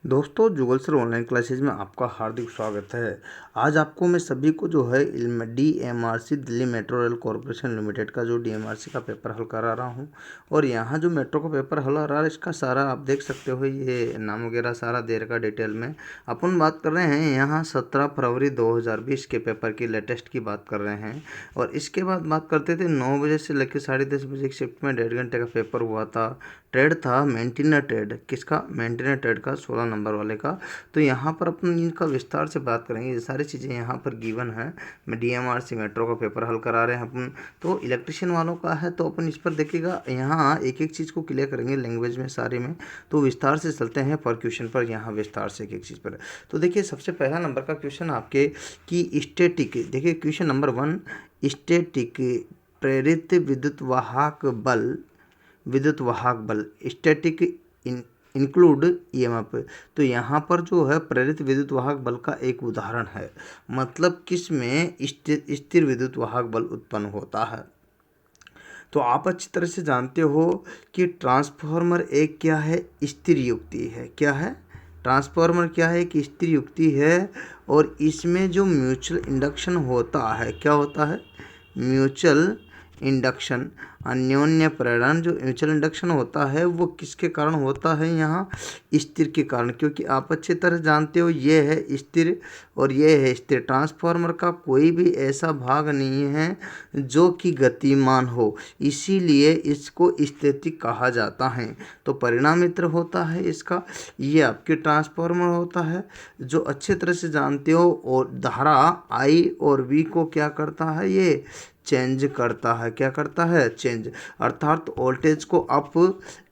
दोस्तों जुगल sir online classes में आपका हार्दिक स्वागत है। आज आपको मैं सभी को जो है DMRC Delhi metro rail corporation limited का जो DMRC का पेपर हल करा रहा हूं। और यहाँ जो मेट्रो का पेपर हल आ रहा है इसका सारा आप देख सकते हो, ये नाम वगैरह सारा देर का डिटेल में अपन बात कर रहे हैं। यहाँ 17 फरवरी 2020 के पेपर की लेटेस्ट की बात कर रहे हैं। और इसके बाद बात करते थे 9 बजे से लेकर 10:30 बजे की शिफ्ट में 1.5 घंटे का पेपर हुआ था। ट्रेड था मेंटेनर ट्रेड, किसका? मेंटेनर ट्रेड का 16 नंबर वाले का। तो यहाँ पर अपन इनका विस्तार से बात करेंगे। ये सारी चीज़ें यहाँ पर गिवन है। मैं DMRC मेट्रो का पेपर हल करा रहे हैं अपन। तो इलेक्ट्रिशियन वालों का है तो अपन इस पर देखिएगा, यहाँ एक एक चीज़ को क्लियर करेंगे लैंग्वेज में सारे में। तो विस्तार से चलते हैं पर क्वेश्चन पर, यहाँ विस्तार से एक एक चीज़ पर। तो देखिए सबसे पहला नंबर का क्वेश्चन आपके कि स्टैटिक, देखिए क्वेश्चन नंबर 1, स्टैटिक प्रेरित विद्युत वाहक बल स्टैटिक इंक्लूड EMF। तो यहाँ पर जो है प्रेरित विद्युत वाहक बल का एक उदाहरण है, मतलब किस में स्थिर विद्युत वाहक बल उत्पन्न होता है। तो आप अच्छी तरह से जानते हो कि ट्रांसफॉर्मर एक क्या है? स्थिर युक्ति है। क्या है? ट्रांसफॉर्मर क्या है? एक स्थिर युक्ति है। और इसमें जो म्यूचुअल इंडक्शन होता है, क्या होता है? म्यूचुअल इंडक्शन, अन्योन्य प्रेरण। जो म्यूचुअल इंडक्शन होता है वो किसके कारण होता है? यहाँ स्थिर के कारण, क्योंकि आप अच्छी तरह जानते हो ये है स्थिर और ये है स्थिर। ट्रांसफार्मर का कोई भी ऐसा भाग नहीं है जो कि गतिमान हो, इसीलिए इसको स्थितिक कहा जाता है। तो परिणाम मित्र होता है इसका, ये आपके ट्रांसफार्मर होता है जो अच्छी तरह से जानते हो। और धारा I और V को क्या करता है? ये चेंज करता है। क्या करता है? चेंज, अर्थात वोल्टेज को अप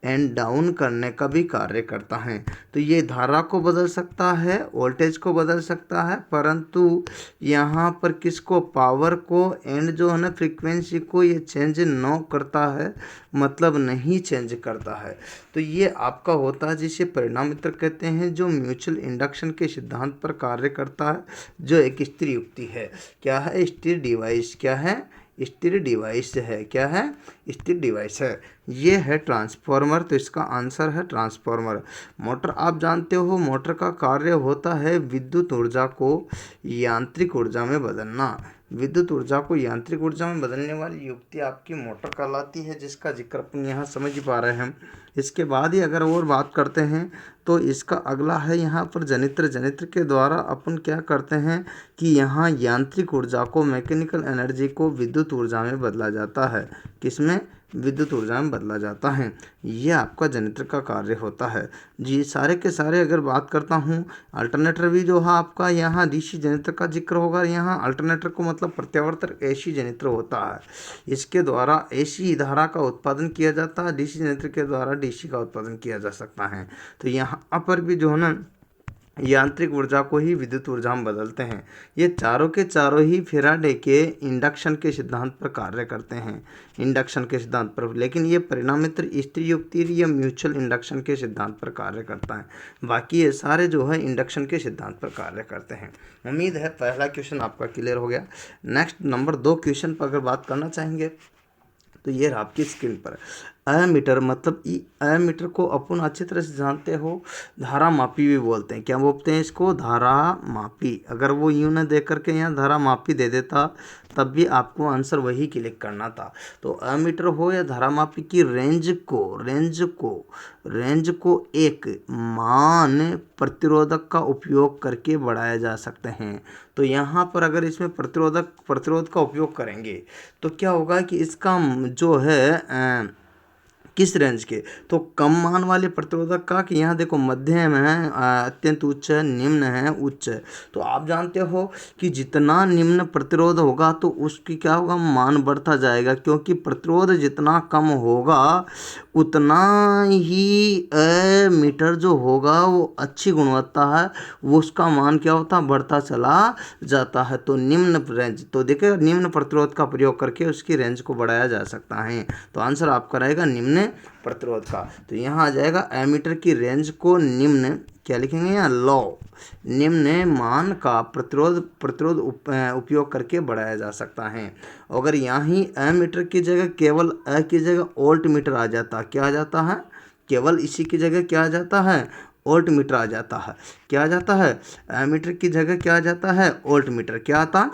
एंड डाउन करने का भी कार्य करता है। तो ये धारा को बदल सकता है, वोल्टेज को बदल सकता है, परंतु यहाँ पर किसको? पावर को एंड जो है ना फ्रीक्वेंसी को ये चेंज न करता है, मतलब नहीं चेंज करता है। तो ये आपका होता है जिसे परिणाम मित्र कहते हैं, जो म्यूचुअल इंडक्शन के सिद्धांत पर कार्य करता है, जो एक स्थिर युक्ति है। क्या है? स्थिर डिवाइस। क्या है? स्थिर डिवाइस है। क्या है? स्थिर डिवाइस है। ये है ट्रांसफॉर्मर, तो इसका आंसर है ट्रांसफॉर्मर। मोटर आप जानते हो, मोटर का कार्य होता है विद्युत ऊर्जा को यांत्रिक ऊर्जा में बदलना। विद्युत ऊर्जा को यांत्रिक ऊर्जा में बदलने वाली युक्ति आपकी मोटर कहलाती है, जिसका जिक्र अपन यहाँ समझ पा रहे हैं। इसके बाद ही अगर और बात करते हैं तो इसका अगला है यहाँ पर जनित्र। जनित्र के द्वारा अपन क्या करते हैं कि यहाँ यांत्रिक ऊर्जा को, मैकेनिकल एनर्जी को विद्युत ऊर्जा में बदला जाता है। किसमें? विद्युत ऊर्जा में बदला जाता है। ये आपका जनित्र का कार्य होता है जी। सारे के सारे अगर बात करता हूँ, अल्टरनेटर भी जो है आपका यहाँ DC जनित्र का जिक्र होगा। यहाँ अल्टरनेटर को मतलब प्रत्यावर्तक AC जनित्र होता है। इसके द्वारा AC धारा का उत्पादन किया जाता है, DC जनित्र के द्वारा DC का उत्पादन किया जा सकता है। तो यहाँ पर भी जो है ना यांत्रिक ऊर्जा को ही विद्युत ऊर्जा में बदलते हैं। ये चारों के चारों ही फेराडे के इंडक्शन के सिद्धांत पर कार्य करते हैं, इंडक्शन के सिद्धांत पर। लेकिन ये परिणाम मित्र स्थिर युक्ति या म्यूचुअल इंडक्शन के सिद्धांत पर कार्य करता है। बाकी ये सारे जो है इंडक्शन के सिद्धांत पर कार्य करते हैं। उम्मीद है पहला क्वेश्चन आपका क्लियर हो गया। नेक्स्ट नंबर 2 क्वेश्चन पर अगर बात करना चाहेंगे तो ये रहा आपकी स्क्रीन पर एमीटर, मतलब एमीटर को अपन अच्छी तरह से जानते हो धारा मापी भी बोलते हैं। क्या बोलते हैं इसको? धारा मापी। अगर वो यूँ न दे करके यहाँ धारा मापी दे देता तब भी आपको आंसर वही क्लिक करना था। तो एमीटर हो या धारा मापी की रेंज को एक मान प्रतिरोधक का उपयोग करके बढ़ाया जा सकते हैं। तो यहाँ पर अगर इसमें प्रतिरोध का उपयोग करेंगे तो क्या होगा कि इसका जो है किस रेंज के? तो कम मान वाले प्रतिरोधक का, कि यहाँ देखो मध्यम है, अत्यंत उच्च है, निम्न है, उच्च है। तो आप जानते हो कि जितना निम्न प्रतिरोध होगा तो उसकी क्या होगा? मान बढ़ता जाएगा, क्योंकि प्रतिरोध जितना कम होगा उतना ही मीटर जो होगा वो अच्छी गुणवत्ता है, वो उसका मान क्या होता है? बढ़ता चला जाता है। तो निम्न रेंज, तो देखिए निम्न प्रतिरोध का प्रयोग करके उसकी रेंज को बढ़ाया जा सकता है। तो आंसर आपका रहेगा निम्न प्रतिरोध का। तो यहाँ आ जाएगा एमीटर की रेंज को निम्न, क्या लिखेंगे यहाँ? लो, निम्न मान का प्रतिरोध उपयोग करके बढ़ाया जा सकता है। अगर यहाँ ही एमीटर की जगह केवल की जगह वोल्ट मीटर आ जाता, क्या आ जाता है? केवल इसी की जगह क्या आ जाता है? वोल्ट मीटर आ जाता है। क्या आ जाता है? एमीटर की जगह क्या आ जाता है? Volt meter. क्या आता?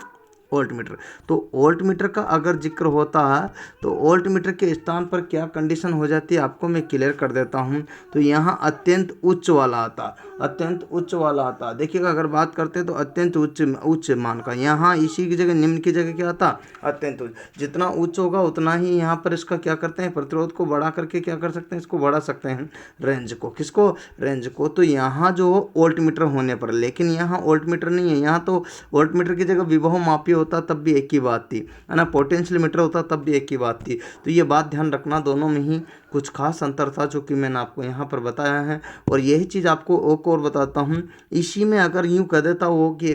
Volt meter. तो वोल्ट मीटर का अगर जिक्र होता है तो वोल्ट मीटर के स्थान पर क्या कंडीशन हो जाती है आपको मैं क्लियर कर देता हूँ। तो यहाँ अत्यंत उच्च वाला आता, अत्यंत उच्च वाला आता। देखिएगा अगर बात करते हैं तो अत्यंत उच्च मान का, यहाँ इसी की जगह निम्न की जगह क्या आता? अत्यंत उच्च। जितना उच्च होगा उतना ही यहाँ पर इसका क्या करते हैं? प्रतिरोध को बढ़ा करके क्या कर सकते हैं? इसको बढ़ा सकते हैं रेंज को। किसको? रेंज को। तो यहाँ जो वोल्ट मीटर होने पर, लेकिन यहाँ वोल्ट मीटर नहीं है, यहाँ तो वोल्ट मीटर की जगह विभव मापी होता तब भी एक ही बात थी, है ना, पोटेंशियल मीटर होता तब भी एक ही बात थी। तो ये बात ध्यान रखना, दोनों में ही कुछ खास अंतर था जो कि मैंने आपको यहाँ पर बताया है। और यही चीज़ आपको एक और बताता हूँ, इसी में अगर यूँ कह देता वो कि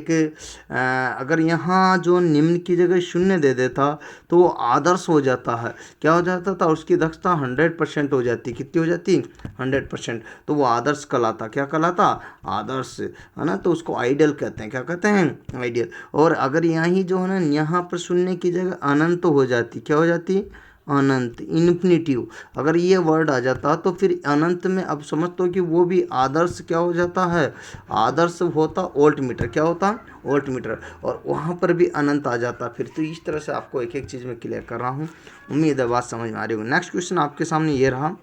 अगर यहाँ जो निम्न की जगह शून्य दे देता तो वो आदर्श हो जाता है। क्या हो जाता था? उसकी दक्षता 100% हो जाती। कितनी हो जाती? 100%। तो वो आदर्श कहलाता। क्या कहलाता? आदर्श, है ना। तो उसको आइडियल कहते हैं। क्या कहते हैं? आइडियल। और अगर यहाँ जो है ना, यहाँ पर शून्य की जगह अनंत हो जाती। क्या हो जाती? अनंत, इन्फिनिटिव। अगर ये वर्ड आ जाता तो फिर अनंत में अब समझते हो कि वो भी आदर्श क्या हो जाता है? आदर्श होता वोल्ट मीटर। क्या होता? Volt meter. और वहाँ पर भी अनंत आ जाता फिर। तो इस तरह से आपको एक एक चीज़ में क्लियर कर रहा हूँ। उम्मीद है बात समझ में आ रही होगी। नेक्स्ट क्वेश्चन आपके सामने ये रहा।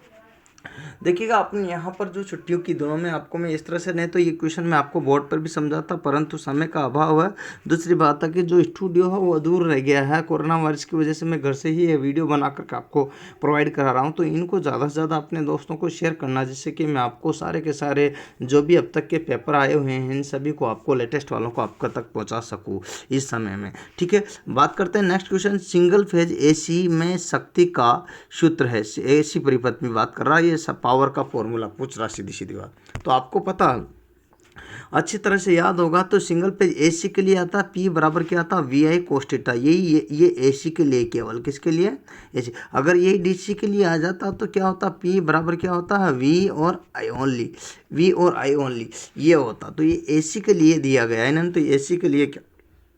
देखिएगा आपने यहाँ पर जो छुट्टियों की दिनों में आपको मैं इस तरह से, नहीं तो ये क्वेश्चन मैं आपको बोर्ड पर भी समझाता परंतु समय का अभाव है। दूसरी बात है कि जो स्टूडियो है वो अधूर रह गया है, कोरोना वायरस की वजह से मैं घर से ही ये वीडियो बना करके आपको प्रोवाइड करा रहा हूँ। तो इनको ज़्यादा से ज़्यादा अपने दोस्तों को शेयर करना, जिससे कि मैं आपको सारे के सारे जो भी अब तक के पेपर आए हुए हैं इन सभी को आपको, लेटेस्ट वालों को आपका तक पहुँचा सकूँ इस समय में। ठीक है, बात करते हैं next question. Single phase AC में शक्ति का सूत्र है, AC परिपथ में बात कर रहा है, ये सब पावर का फॉर्मूला पूछ रहा सीधी सीधी बात। तो आपको पता अच्छी तरह से याद होगा। तो सिंगल पेज AC के लिए आता P बराबर क्या आता? VI cos theta. यही ये AC के लिए, केवल किसके लिए? AC। अगर ये DC के लिए आ जाता तो क्या होता? P बराबर क्या होता है? V और I ओनली, V और I ओनली ये होता। तो ये AC के लिए दिया गया है ना। तो AC के लिए क्या,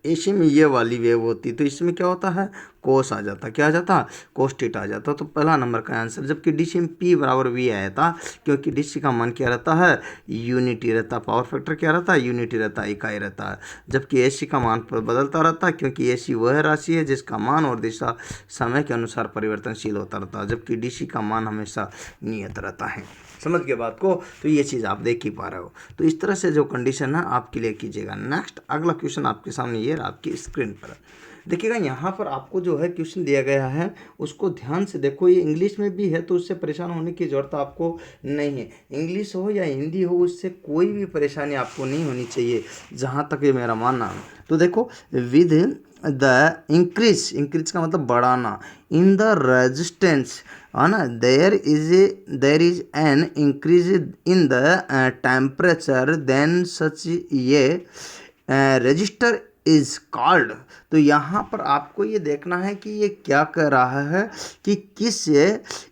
AC में ये वाली वेव होती, तो इसमें क्या होता है? कोस आ जाता। क्या आ जाता? कोस थीटा आ जाता। तो पहला नंबर का आंसर। जबकि DC में P बराबर V आया था, क्योंकि DC का मान क्या रहता है? यूनिटी रहता। पावर फैक्टर क्या रहता है? यूनिटी रहता, इकाई रहता है। जबकि AC का मान पर बदलता रहता है, क्योंकि AC वह राशि है जिसका मान और दिशा समय के अनुसार परिवर्तनशील होता रहता है, जबकि DC का मान हमेशा नियत रहता है। समझ गए बात को? तो ये चीज़ आप देख ही पा रहे हो। तो इस तरह से जो कंडीशन है आप क्लियर कीजिएगा। नेक्स्ट अगला क्वेश्चन आपके सामने ये आपकी स्क्रीन पर देखिएगा। यहाँ पर आपको जो है क्वेश्चन दिया गया है उसको ध्यान से देखो। ये इंग्लिश में भी है तो उससे परेशान होने की ज़रूरत आपको नहीं है। इंग्लिश हो या हिंदी हो, उससे कोई भी परेशानी आपको नहीं होनी चाहिए, जहाँ तक ये मेरा मानना है। तो देखो, विद द इंक्रीज का मतलब बढ़ाना, इन द रेजिस्टेंस, है ना, there is an increase in the temperature then such ये रजिस्टर इज कॉल्ड। तो यहाँ पर आपको ये देखना है कि ये क्या कह रहा है कि किस,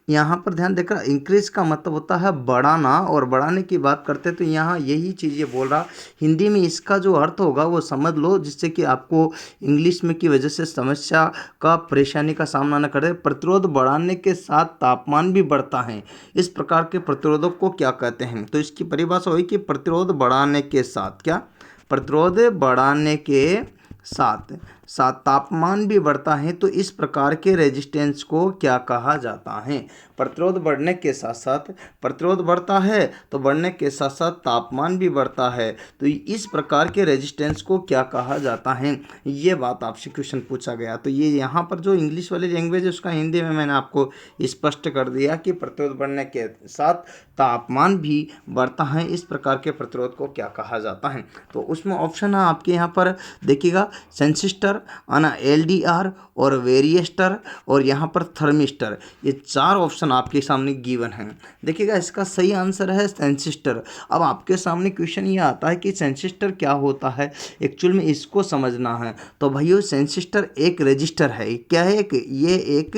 यहाँ पर ध्यान देकर, इंक्रीज का मतलब होता है बढ़ाना, और बढ़ाने की बात करते हैं तो यहाँ यही चीज़ ये बोल रहा। हिंदी में इसका जो अर्थ होगा वो समझ लो, जिससे कि आपको इंग्लिश में की वजह से समस्या का, परेशानी का सामना न करें। प्रतिरोध बढ़ाने के साथ तापमान भी बढ़ता है। इस प्रकार के प्रतिरोधक को क्या कहते हैं? तो इसकी परिभाषा हुई कि प्रतिरोध बढ़ाने के साथ, क्या, प्रतिरोध बढ़ाने के साथ साथ तापमान भी बढ़ता है, तो इस प्रकार के रेजिस्टेंस को क्या कहा जाता है? प्रतिरोध बढ़ने के साथ साथ, प्रतिरोध बढ़ता है तो बढ़ने के साथ साथ तापमान भी बढ़ता है, तो इस प्रकार के रेजिस्टेंस को क्या कहा जाता है? ये बात आपसे क्वेश्चन पूछा गया। तो ये यहाँ पर जो इंग्लिश वाली लैंग्वेज है उसका हिंदी में मैंने आपको स्पष्ट कर दिया कि प्रतिरोध बढ़ने के साथ तापमान भी बढ़ता है, इस प्रकार के प्रतिरोध को क्या कहा जाता है? तो उसमें ऑप्शन है आपके यहाँ पर देखिएगा, सेंसिस्टर, है ना, LDR और वेरिएस्टर और यहाँ पर थर्मिस्टर। ये 4 ऑप्शन आपके सामने गिवन हैं। देखिएगा इसका सही आंसर है सेंसिस्टर। अब आपके सामने क्वेश्चन ये आता है कि सेंसिस्टर क्या होता है, एक्चुअल में इसको समझना है। तो भाइयों, सेंसिस्टर एक रजिस्टर है। क्या है? ये एक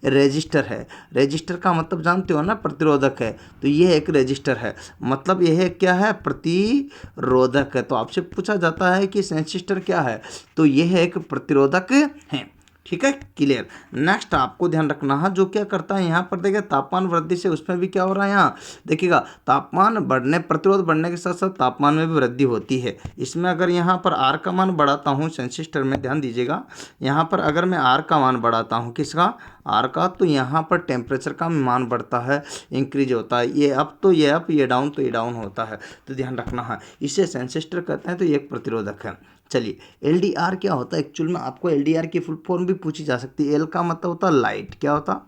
रजिस्टर है। रजिस्टर का मतलब जानते हो ना, प्रतिरोधक है। तो ये एक रजिस्टर है, मतलब यह क्या है? प्रतिरोधक है। तो आपसे पूछा जाता है कि सेंसिस्टर क्या है, तो यह एक प्रतिरोधक है। ठीक है, क्लियर। नेक्स्ट आपको ध्यान रखना है, जो क्या करता है यहाँ पर देखिए तापमान वृद्धि से उसमें भी क्या हो रहा है, यहाँ देखिएगा तापमान बढ़ने, प्रतिरोध बढ़ने के साथ साथ तापमान में भी वृद्धि होती है। इसमें अगर यहाँ पर आर का मान बढ़ाता हूँ सेंसिस्टर में, ध्यान दीजिएगा, यहाँ पर अगर मैं आर का मान बढ़ाता हूँ, किसका, आर का, तो यहाँ पर टेम्परेचर का मान बढ़ता है, इंक्रीज होता है, ये अप तो ये अप, ये डाउन तो ये डाउन होता है। तो ध्यान रखना है, इसे सेंसिस्टर कहते हैं, तो ये एक प्रतिरोधक है। चलिए, एल डी आर क्या होता है, एक्चुअल में आपको एल डी आर की फुल फॉर्म भी पूछी जा सकती है। एल का मतलब होता है लाइट, क्या होता है,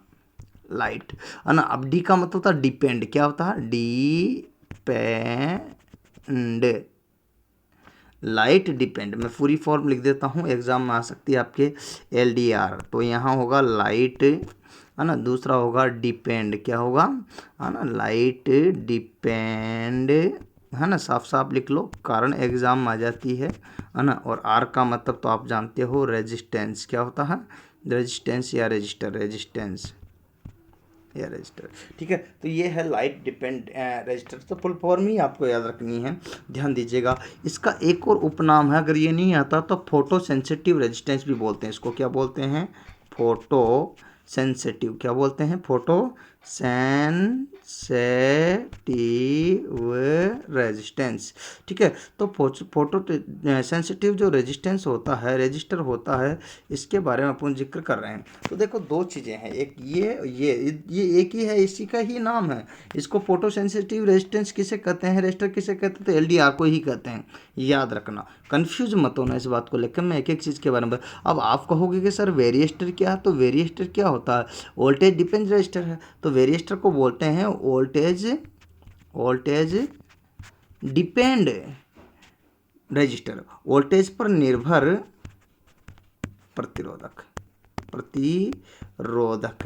लाइट, है ना। अब डी का मतलब होता है डिपेंड, क्या होता है, डिपेंड, लाइट डिपेंड। मैं पूरी फॉर्म लिख देता हूँ, एग्जाम में आ सकती है आपके, एल डी आर, तो यहाँ होगा लाइट, है ना, दूसरा होगा डिपेंड, क्या होगा, है ना, लाइट डिपेंड, है ना, साफ साफ लिख लो, कारण एग्जाम में आ जाती है ना। और आर का मतलब तो आप जानते हो रेजिस्टेंस, क्या होता है, रेजिस्टेंस या रजिस्टर, रेजिस्टेंस या रजिस्टर, ठीक है। तो ये है लाइट डिपेंड रजिस्टर, तो फुल फॉर्म ही आपको याद रखनी है, ध्यान दीजिएगा। इसका एक और उपनाम है, अगर ये नहीं आता तो फोटो सेंसिटिव रेजिस्टेंस भी बोलते हैं इसको, क्या बोलते हैं, फोटो सेंसिटिव, क्या बोलते हैं, फोटो सेंसिटिव रेजिस्टेंस, ठीक है। तो फोटो सेंसिटिव जो रेजिस्टेंस होता है, रजिस्टर होता है, इसके बारे में अपन जिक्र कर रहे हैं। तो देखो दो चीज़ें हैं, एक ये एक ही है, इसी का ही नाम है। इसको फोटो सेंसिटिव रेजिस्टेंस किसे कहते हैं, रजिस्टर किसे कहते हैं, तो एलडीआर को ही कहते हैं, याद रखना, कंफ्यूज मत होना इस बात को लेकर। मैं एक एक चीज़ के बारे में, अब आप कहोगे कि सर वेरिएस्टर क्या है, तो वेरिएस्टर क्या होता है, वोल्टेज डिपेंड रजिस्टर है, तो वेरिएस्टर को बोलते हैं वोल्टेज डिपेंड रजिस्टर, वोल्टेज पर निर्भर प्रतिरोधक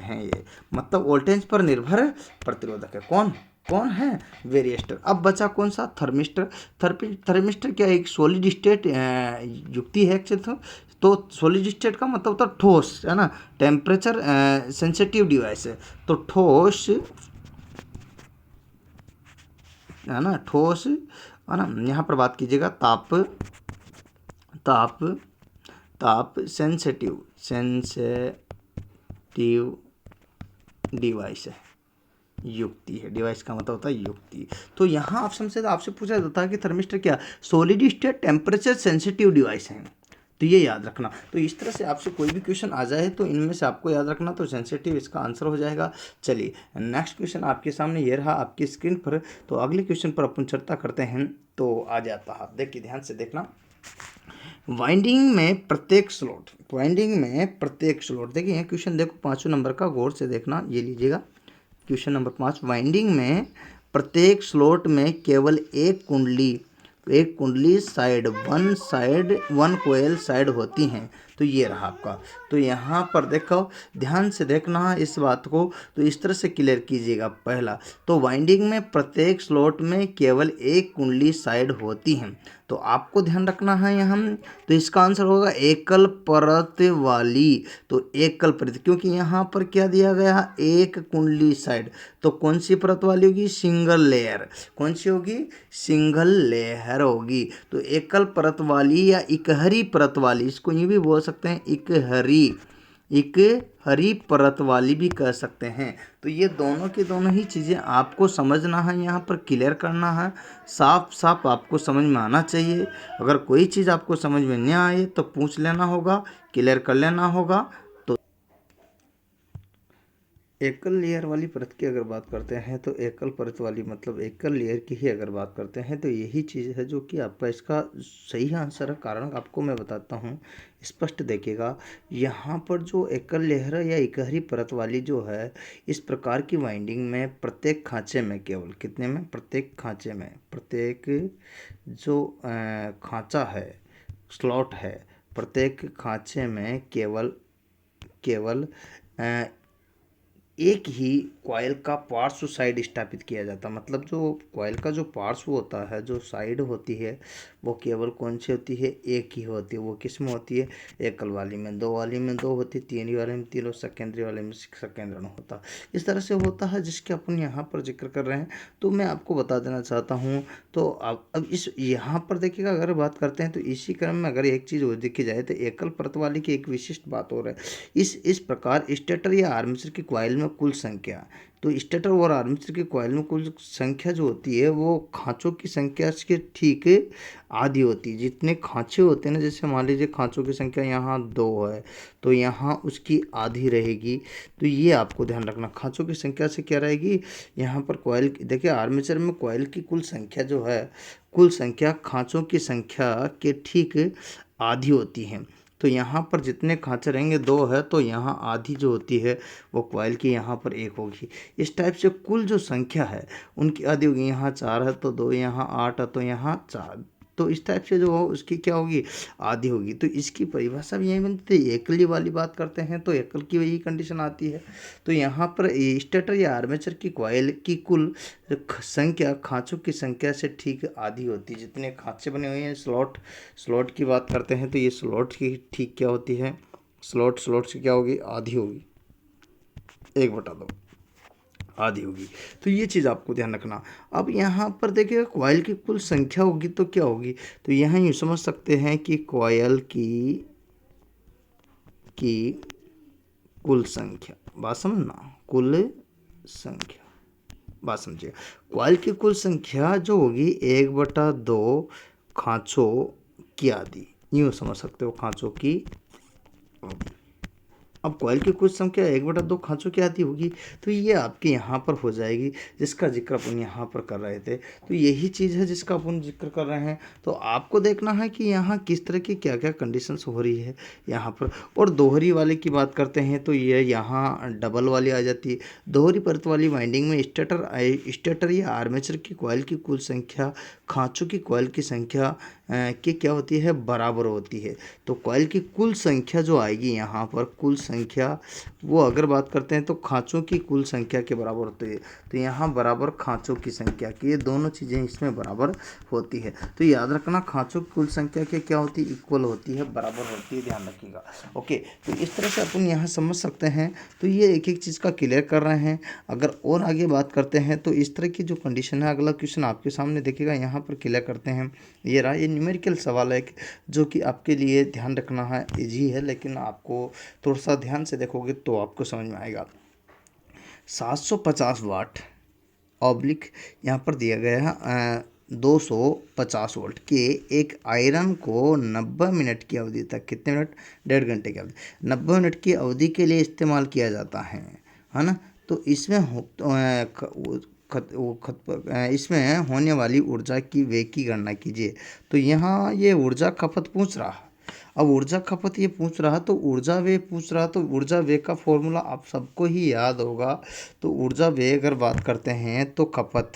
हैं ये, मतलब वोल्टेज पर निर्भर प्रतिरोधक है। कौन कौन है, वेरिएस्टर। अब बचा कौन सा, थर्मिस्टर। थर्मिस्टर क्या एक सॉलिड स्टेट युक्ति है, तो सॉलिड स्टेट का मतलब होता है ठोस, है ना, टेम्परेचर सेंसिटिव डिवाइस है, तो ठोस, है ना, ठोस, है ना। यहाँ पर बात कीजिएगा ताप ताप ताप सेंसिटिव डिवाइस है, युक्ति है, डिवाइस का मतलब होता है युक्ति। तो यहाँ ऑप्शन से आपसे पूछा जाता है कि थर्मिस्टर क्या, solid state temperature sensitive device है, तो ये याद रखना। तो इस तरह से आपसे कोई भी क्वेश्चन आ जाए तो इनमें से आपको याद रखना, तो सेंसिटिव इसका आंसर हो जाएगा। चलिए नेक्स्ट क्वेश्चन आपके सामने ये रहा आपकी स्क्रीन पर, तो अगले क्वेश्चन पर अपन चर्चा करते हैं। तो आ जाता है, देखिए ध्यान से देखना, वाइंडिंग में प्रत्येक स्लॉट, देखिए क्वेश्चन देखो 5वें नंबर का, गौर से देखना, ये लीजिएगा क्वेश्चन नंबर 5, वाइंडिंग में प्रत्येक स्लॉट में केवल एक कुंडली साइड वन कोयल साइड होती हैं, तो ये रहा आपका। तो यहाँ पर देखो, ध्यान से देखना है इस बात को, तो इस तरह से क्लियर कीजिएगा। पहला, तो वाइंडिंग में प्रत्येक स्लॉट में केवल एक कुंडली साइड होती हैं, तो आपको ध्यान रखना है यहाँ, तो इसका आंसर होगा एकल परत वाली, तो एकल परत, क्योंकि यहाँ पर क्या दिया गया है, एक कुंडली साइड, तो कौन सी परत वाली होगी, सिंगल लेयर, कौन सी होगी, सिंगल लेयर होगी। तो एकल परत वाली या इकहरी परत वाली, इसको यूँ भी बोल सकते हैं, इकहरी परत वाली भी कह सकते हैं। तो ये दोनों की दोनों ही चीज़ें आपको समझना है, यहाँ पर क्लियर करना है, साफ साफ आपको समझ में आना चाहिए। अगर कोई चीज़ आपको समझ में नहीं आए तो पूछ लेना होगा, क्लियर कर लेना होगा। तो एकल लेयर वाली परत की अगर बात करते हैं, तो एकल परत वाली मतलब एकल लेयर की ही अगर बात करते हैं, तो यही चीज़ है जो कि आपका इसका सही आंसर है। कारण आपको मैं बताता हूँ, स्पष्ट देखिएगा, यहाँ पर जो एकल लेयर या इकहरी परत वाली जो है, इस प्रकार की वाइंडिंग में प्रत्येक खांचे में केवल कितने में, प्रत्येक खांचे में, प्रत्येक जो खांचा है, स्लॉट है, प्रत्येक खांचे में केवल एक ही कॉइल का पार्श्व साइड स्थापित किया जाता है। मतलब जो कॉइल का जो पार्श्व होता है, जो साइड होती है, वो केवल कौन सी होती है? एक ही होती है। वो किस में होती है? एकल वाली में। दो वाली में दो होती, तीन वाले में तीन, और सेकेंडरी वाले में सेकेंडरी होता। इस तरह से होता है, जिसके अपन यहाँ पर जिक्र कर रहे हैं। तो मैं आपको बता देना चाहता हूँ। तो अब इस यहाँ पर देखिएगा, अगर बात करते हैं तो इसी क्रम में अगर एक चीज़ और देखी जाए तो एकल परत वाली की एक विशिष्ट बात और है। इस प्रकार स्टेटर या आर्मेचर की कॉइल में कुल संख्या, तो स्टेटर और आर्मेचर की कॉइल में कुल संख्या जो होती है वो खांचों की संख्या के ठीक आधी होती है। जितने खांचे होते हैं ना, जैसे मान लीजिए खांचों की संख्या यहाँ 2 है, तो यहाँ उसकी आधी रहेगी। तो ये आपको ध्यान रखना, खांचों की संख्या से क्या रहेगी यहाँ पर कॉइल। देखिए आर्मेचर में कॉइल की कुल संख्या जो है, कुल संख्या खांचों की संख्या के ठीक आधी होती है। तो यहाँ पर जितने खांचे रहेंगे 2 है, तो यहाँ आधी जो होती है वो कॉइल की यहाँ पर 1 होगी। इस टाइप से कुल जो संख्या है उनकी आधी होगी। यहाँ 4 है तो 2, यहाँ 8 है तो यहाँ 4, तो इस टाइप से जो हो उसकी क्या होगी? आधी होगी। तो इसकी परिभाषा भी यही बनती है। एकली वाली बात करते हैं तो एकल की वही कंडीशन आती है। तो यहाँ पर स्टेटर या आर्मेचर की कॉइल की कुल संख्या खांचों की संख्या से ठीक आधी होती है। जितने खांचे बने हुए हैं, स्लॉट की बात करते हैं तो ये स्लॉट की ठीक क्या होती है? स्लॉट से क्या होगी? आधी होगी। 1/2 आधी होगी। तो ये चीज़ आपको ध्यान रखना। अब यहाँ पर देखिएगा कॉइल की कुल संख्या होगी तो क्या होगी? तो यहाँ यूँ समझ सकते हैं कि कॉइल की कुल संख्या, बात समझना, कुल संख्या, बात समझिए। कॉइल की कुल संख्या जो होगी 1/2 खांचों की आधी, यूँ समझ सकते हो, खांचों की आधी। अब कॉइल की कुल संख्या 1/2 खांचों की आधी होगी। तो ये आपके यहाँ पर हो जाएगी, जिसका जिक्र अपन यहाँ पर कर रहे थे। तो यही चीज़ है जिसका अपन जिक्र कर रहे हैं। तो आपको देखना है कि यहाँ किस तरह की क्या क्या कंडीशंस हो रही है यहाँ पर। और दोहरी वाले की बात करते हैं तो ये यहाँ डबल वाली आ जाती है। दोहरी परत वाली वाइंडिंग में स्टेटर या आर्मेचर की कॉइल की कुल संख्या खांचों की कॉइल की संख्या की क्या होती है? बराबर होती है। तो कॉइल की कुल संख्या जो आएगी यहाँ पर, कुल संख्या, वो अगर बात करते हैं तो खांचों की कुल संख्या के बराबर होती है। तो यहाँ बराबर खांचों की संख्या की, ये दोनों चीज़ें इसमें बराबर होती है। तो याद रखना, खांचों की कुल संख्या के क्या होती है? इक्वल होती है, बराबर होती है, ध्यान रखिएगा। ओके, तो इस तरह से अपन यहाँ समझ सकते हैं। तो ये एक एक चीज़ का क्लियर कर रहे हैं। अगर और आगे बात करते हैं तो इस तरह की जो कंडीशन है, अगला क्वेश्चन आपके सामने देखिएगा, यहाँ पर क्लियर करते हैं। ये रहा, ये न्यूमेरिकल सवाल है जो कि आपके लिए ध्यान रखना है, इजी है, लेकिन आपको थोड़ा सा ध्यान से देखोगे तो आपको समझ में आएगा। 750 वाट ऑब्लिक यहाँ पर दिया गया है 250 वोल्ट के एक आयरन को 90 मिनट की अवधि तक, कितने मिनट? 1.5 घंटे की अवधि, 90 मिनट की अवधि के लिए इस्तेमाल किया जाता है ना। तो इसमें इसमें होने वाली ऊर्जा की वे की गणना कीजिए। तो यहाँ ये ऊर्जा खपत पूछ रहा है। अब ऊर्जा खपत ये पूछ रहा, तो ऊर्जा वे पूछ रहा, तो ऊर्जा वे का फॉर्मूला आप सबको ही याद होगा। तो ऊर्जा वे अगर बात करते हैं तो खपत,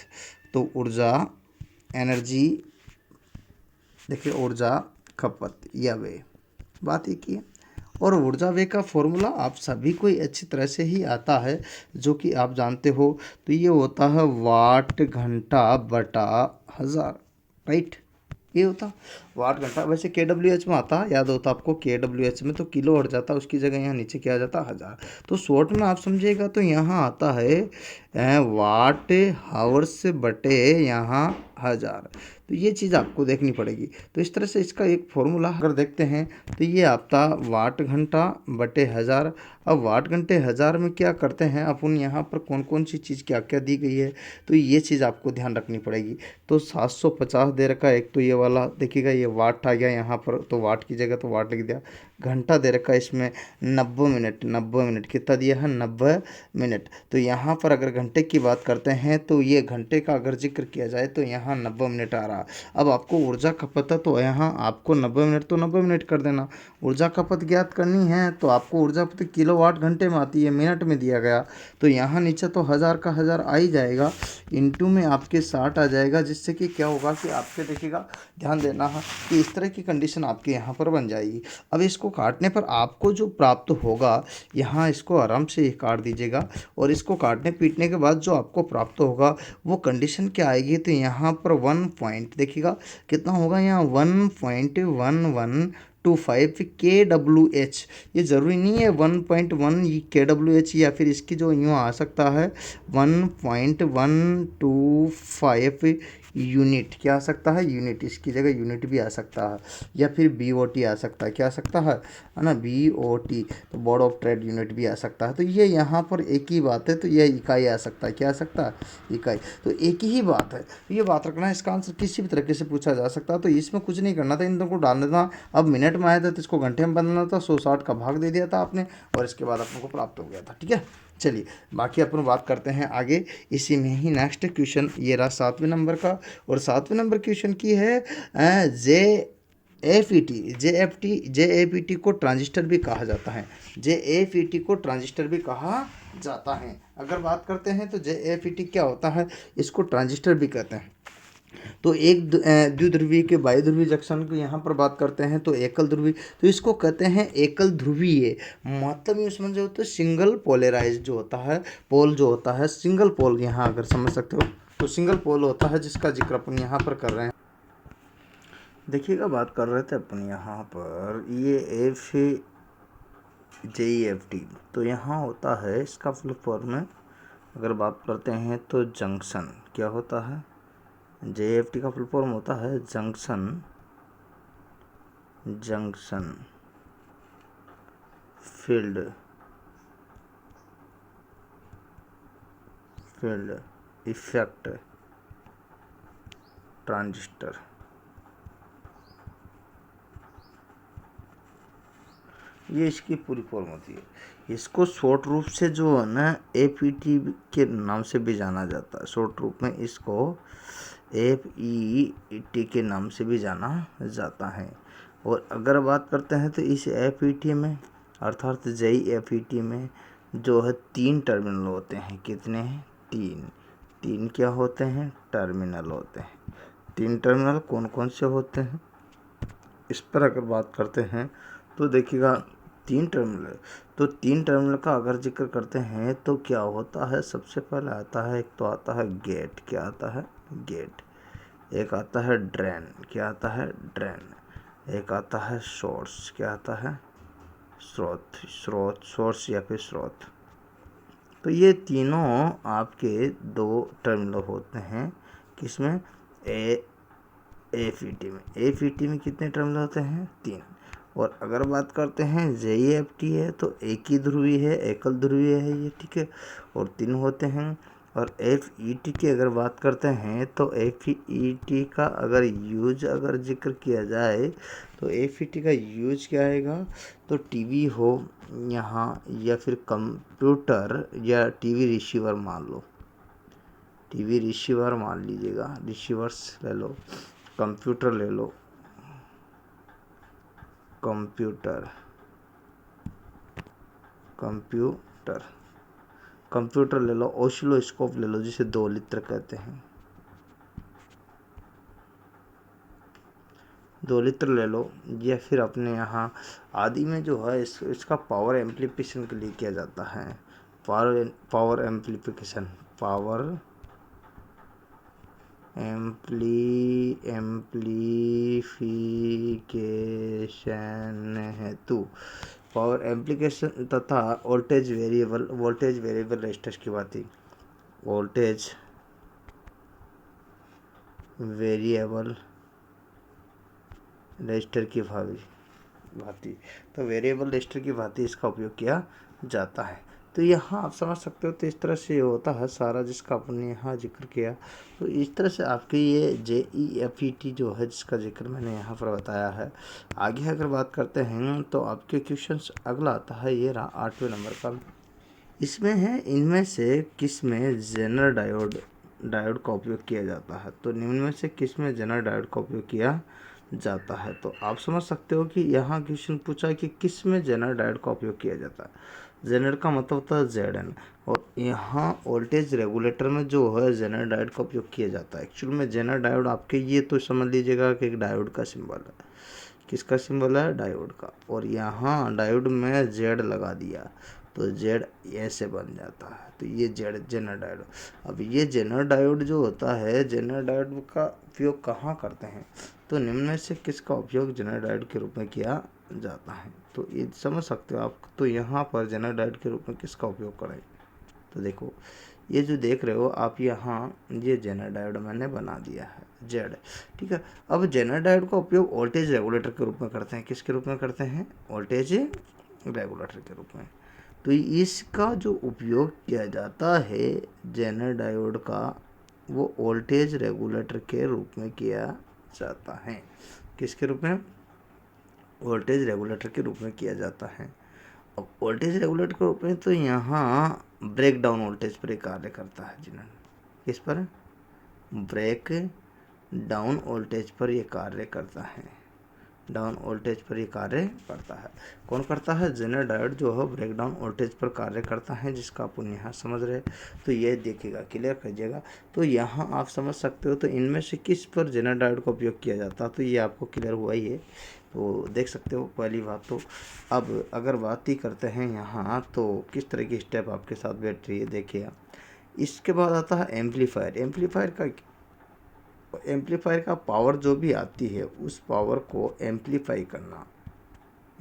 तो ऊर्जा एनर्जी, देखिए ऊर्जा खपत या वे, बात एक ही है। और ऊर्जा वे का फॉर्मूला आप सभी को अच्छी तरह से ही आता है, जो कि आप जानते हो। तो ये होता है वाट घंटा बटा 1000, राइट। ये होता वाट घंटा, वैसे KWH में आता, याद होता आपको, KWH में तो किलो हट जाता, उसकी जगह यहाँ नीचे क्या आ जाता? 1000। तो शॉर्ट में आप समझिएगा तो यहाँ आता है वाट हावर्स बटे यहाँ 1000। तो ये चीज़ आपको देखनी पड़ेगी। तो इस तरह से इसका एक फॉर्मूला अगर देखते हैं तो ये आता वाट घंटा बटे 1000। अब वाट घंटे 1000 में क्या करते हैं अपन, यहाँ पर कौन कौन सी चीज़ क्या क्या दी गई है, तो ये चीज़ आपको ध्यान रखनी पड़ेगी। तो 750 दे रखा है, एक तो ये वाला देखिएगा, ये वाट आ गया यहाँ पर, तो वाट की जगह तो वाट लिख दिया। घंटा दे रखा है इसमें 90 मिनट, 90 मिनट कितना दिया है? 90 मिनट। तो यहाँ पर अगर घंटे की बात करते हैं तो ये घंटे का अगर जिक्र किया जाए तो यहाँ यहाँ 90 मिनट आ रहा। अब आपको ऊर्जा खपत है तो यहाँ आपको 90 मिनट तो 90 मिनट कर देना। ऊर्जा खपत ज्ञात करनी है तो आपको ऊर्जा प्रति किलोवाट घंटे में आती है, मिनट में दिया गया, तो यहाँ नीचे तो 1000 का 1000 आ ही जाएगा, इंटू में आपके 60 आ जाएगा, जिससे कि क्या होगा कि आपके देखिएगा ध्यान देना है कि इस तरह की कंडीशन आपके यहाँ पर बन जाएगी। अब इसको काटने पर आपको जो प्राप्त होगा, यहाँ इसको आराम से काट दीजिएगा और इसको काटने पीटने के बाद जो आपको प्राप्त होगा वो कंडीशन क्या आएगी, तो यहाँ पर 1 पॉइंट देखिएगा कितना होगा, यहाँ 1.1125 kWh। ये ज़रूरी नहीं है 1.1 kWh, या फिर इसकी जो यूँ आ सकता है 1.125 यूनिट, क्या आ सकता है, यूनिट, इसकी जगह यूनिट भी आ सकता है, या फिर BOT आ सकता है, क्या आ सकता है ना, BOT, तो बोर्ड ऑफ ट्रेड यूनिट भी आ सकता है। तो ये यहाँ पर एक ही बात है, तो यह इकाई आ सकता है, क्या आ सकता है, इकाई, तो एक ही बात है, तो ये बात रखना है। इसका आंसर किसी भी तरीके से पूछा जा सकता है, तो इसमें कुछ नहीं करना था, इन दोनों को डाल देना। अब मिनट में आया था तो इसको घंटे में बदलना था, 160 का भाग दे दिया था आपने और इसके बाद अपने को प्राप्त हो गया था। ठीक है, चलिए बाकी अपन बात करते हैं आगे इसी में ही। नेक्स्ट क्वेश्चन ये रहा 7वें नंबर का, और 7वें नंबर क्वेश्चन की है JFET को ट्रांजिस्टर भी कहा जाता है। JFET को ट्रांजिस्टर भी कहा जाता है। अगर बात करते हैं तो JFET क्या होता है, इसको ट्रांजिस्टर भी कहते हैं। तो एक द्विध्रुवीय के बायुध्रुवीय जंक्शन की यहाँ पर बात करते हैं तो एकल ध्रुवीय, तो इसको कहते हैं एकल ध्रुवीय, मतलब ये समझ जाओ तो सिंगल पोलराइज जो होता है, पोल जो होता है सिंगल पोल, यहाँ अगर समझ सकते हो तो सिंगल पोल होता है, जिसका जिक्र अपन यहाँ पर कर रहे हैं। देखिएगा बात कर रहे थे अपन यहाँ पर ये JEFT, तो यहाँ होता है इसका फुल फॉर्म में अगर बात करते हैं तो जंक्शन, क्या होता है, JFT का फुल फॉर्म होता है जंक्शन फील्ड इफेक्ट ट्रांजिस्टर। ये इसकी पूरी फॉर्म होती है। इसको शॉर्ट रूप से जो है ना APT के नाम से भी जाना जाता है, शॉर्ट रूप में इसको FET के नाम से भी जाना जाता है। और अगर बात करते हैं तो इस FET में अर्थात JEFET में जो है 3 टर्मिनल होते हैं, कितने हैं, 3 क्या होते हैं, टर्मिनल होते हैं। 3 टर्मिनल कौन कौन से होते हैं, इस पर अगर बात करते हैं तो देखिएगा 3 टर्मिनल, तो 3 टर्मिनल का अगर जिक्र करते हैं तो क्या होता है, सबसे पहले आता है, एक तो आता है गेट, क्या आता है, गेट, एक आता है ड्रेन, क्या आता है, ड्रेन, एक आता है सोर्स, क्या आता है, सोर्स या फिर स्रोत। तो ये तीनों आपके 2 टर्मिनल होते हैं, किसमें, AFET में। AFET में कितने टर्मिनल होते हैं, 3। और अगर बात करते हैं JEFT है तो एक ही ध्रुवीय है, एकल ध्रुवीय है ये, ठीक है, और 3 होते हैं। और FET की अगर बात करते हैं तो FET का अगर जिक्र किया जाए तो FET का यूज क्या आएगा, तो टीवी हो यहाँ, या फिर कंप्यूटर या टीवी रिसीवर मान लो, टीवी रिसीवर मान लीजिएगा, रिसीवर्स ले लो, कंप्यूटर ले लो, कंप्यूटर ले लो, ऑसिलोस्कोप ले लो जिसे दोलित्र कहते हैं, दोलित्र ले लो, या फिर अपने यहाँ आदि में जो है इसका पावर एम्प्लीफिकेशन के लिए किया जाता है, पावर एम्प्लीफिकेशन हेतु पावर एम्प्लीफिकेशन तथा वोल्टेज वेरिएबल रेजिस्टर्स की भांति, वोल्टेज वेरिएबल रजिस्टर की भांति, तो वेरिएबल रजिस्टर की भांति इसका उपयोग किया जाता है। तो यहाँ आप समझ सकते हो, तो इस तरह से होता है सारा जिसका आपने यहाँ जिक्र किया। तो इस तरह से आपके ये JEFET जो है जिसका जिक्र मैंने यहाँ पर बताया है। आगे अगर बात करते हैं तो आपके क्वेश्चंस अगला आता है, ये रहा 8वें नंबर का। इसमें है, इनमें से किस में जेनर डायोड डायोड का उपयोग किया जाता है। तो निम्न में से किस में जेनर डायोड का उपयोग किया जाता है? तो आप समझ सकते हो कि यहाँ क्वेश्चन पूछा कि किस में जेनर डायोड का उपयोग किया जाता है। जेनर का मतलब होता है ZN, और यहाँ वोल्टेज रेगुलेटर में जो है जेनर डायोड का उपयोग किया जाता है। एक्चुअल में जेनर डायोड आपके ये तो समझ लीजिएगा कि एक डायोड का सिंबल है। किसका सिंबल है? डायोड का। और यहाँ डायोड में जेड लगा दिया तो जेड ऐसे बन जाता है। तो ये जेड जेनर डायोड। अब ये जेनर डायोड जो होता है, जेनर डायोड का उपयोग कहाँ करते हैं? तो निम्न में से किसका उपयोग जेनर डायोड के रूप में किया जाता है? तो ये समझ सकते हो आप। तो यहाँ पर जेनर डायोड के रूप में किसका उपयोग करें? तो देखो, ये जो देख रहे हो आप यहाँ, ये जेनर डायोड मैंने बना दिया है जेड, ठीक है। अब जेनर डायोड का उपयोग वोल्टेज रेगुलेटर के रूप में करते हैं। किसके रूप में करते हैं? वोल्टेज रेगुलेटर के रूप में। तो इसका जो उपयोग किया जाता है जेनर डायोड का, वो वोल्टेज रेगुलेटर के रूप में किया जाता है। किसके रूप में? वोल्टेज रेगुलेटर के रूप में किया जाता है। अब वोल्टेज रेगुलेटर के रूप में तो यहाँ ब्रेक डाउन वोल्टेज पर कार्य करता है जिन्होंने। किस पर? ब्रेक डाउन वोल्टेज पर ये कार्य करता है। डाउन वोल्टेज पर ये कार्य करता है। कौन करता है? जेनर डायोड जो है ब्रेक डाउन वोल्टेज पर कार्य करता है, जिसका अपन यहाँ समझ रहे। तो ये देखिएगा, क्लियर कीजिएगा। तो यहाँ आप समझ सकते हो। तो इनमें से किस पर जेनर डायोड का उपयोग किया जाता है? तो ये आपको क्लियर हुआ ही है। तो देख सकते हो पहली बात तो। अब अगर बात ही करते हैं यहाँ, तो किस तरह की स्टेप आपके साथ बैठ रही है देखिए। इसके बाद आता है एम्पलीफायर। एम्पलीफायर का पावर जो भी आती है, उस पावर को एम्पलीफाई करना।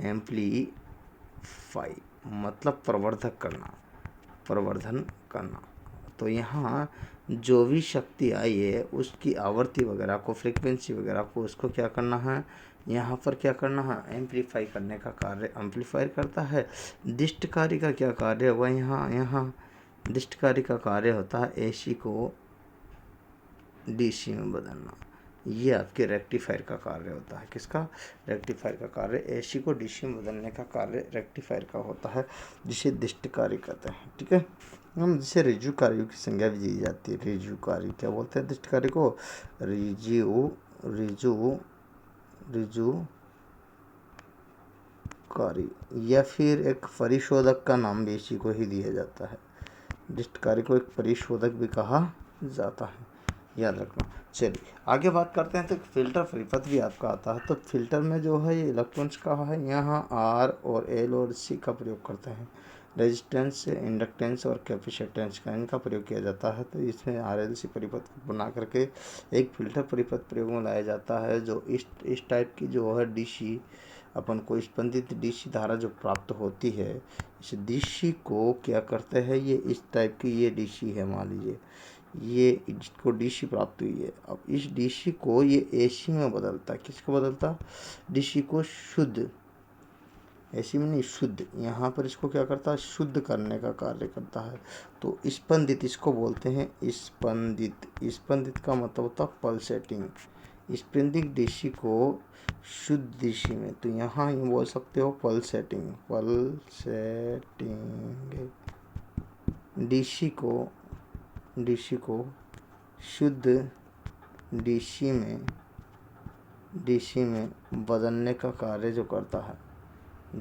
एम्पलीफाई मतलब प्रवर्धक करना, प्रवर्धन करना। तो यहाँ जो भी शक्ति आई है उसकी आवृत्ति वगैरह को, फ्रीक्वेंसी वगैरह को, उसको क्या करना है? यहाँ पर क्या करना है? एम्पलीफाई करने का कार्य एम्पलीफायर करता है। दिष्टकारी का क्या कार्य हुआ? यहाँ दिष्टकारी का कार्य होता है AC को DC में बदलना। ये आपके रेक्टिफायर का कार्य होता है। किसका? रेक्टिफायर का कार्य AC को DC में बदलने का कार्य रेक्टिफायर का होता है, जिसे दिष्टकारी कहते हैं, ठीक है। हम जिसे रिज्युकारियों की संज्ञा भी दी जाती है। रिज्युकारी क्या बोलते हैं? दिष्टकारी को रिज्युकारी, या फिर एक परिशोधक का नाम भी इसी को ही दिया जाता है। दिष्टकारी को एक परिशोधक भी कहा जाता है, याद रखना। चलिए आगे बात करते हैं। तो फिल्टर परिपथ भी आपका आता है। तो फिल्टर में जो है ये इलेक्ट्रॉन्स का है, यहाँ R और L और C का प्रयोग करते हैं। रेजिस्टेंस, इंडक्टेंस और कैपेसिटेंस का इनका प्रयोग किया जाता है। तो इसमें RLC परिपथ बना करके एक फिल्टर परिपथ प्रयोग में लाया जाता है, जो इस टाइप की जो है DC अपन को स्पंदित DC धारा जो प्राप्त होती है, इस DC को क्या करते हैं? ये इस टाइप की ये DC है, मान लीजिए ये इसको DC प्राप्त हुई है। अब इस DC को ये AC में बदलता है। किसको बदलता? DC को शुद्ध, AC में नहीं, शुद्ध। यहाँ पर इसको क्या करता है? शुद्ध करने का कार्य करता है। तो स्पंदित इसको बोलते हैं, स्पंदित। स्पंदित का मतलब होता है पल्सेटिंग। स्पंदित DC को शुद्ध DC में, तो यहाँ ये बोल सकते हो पल्सेटिंग। DC को शुद्ध DC में बदलने का कार्य जो करता है,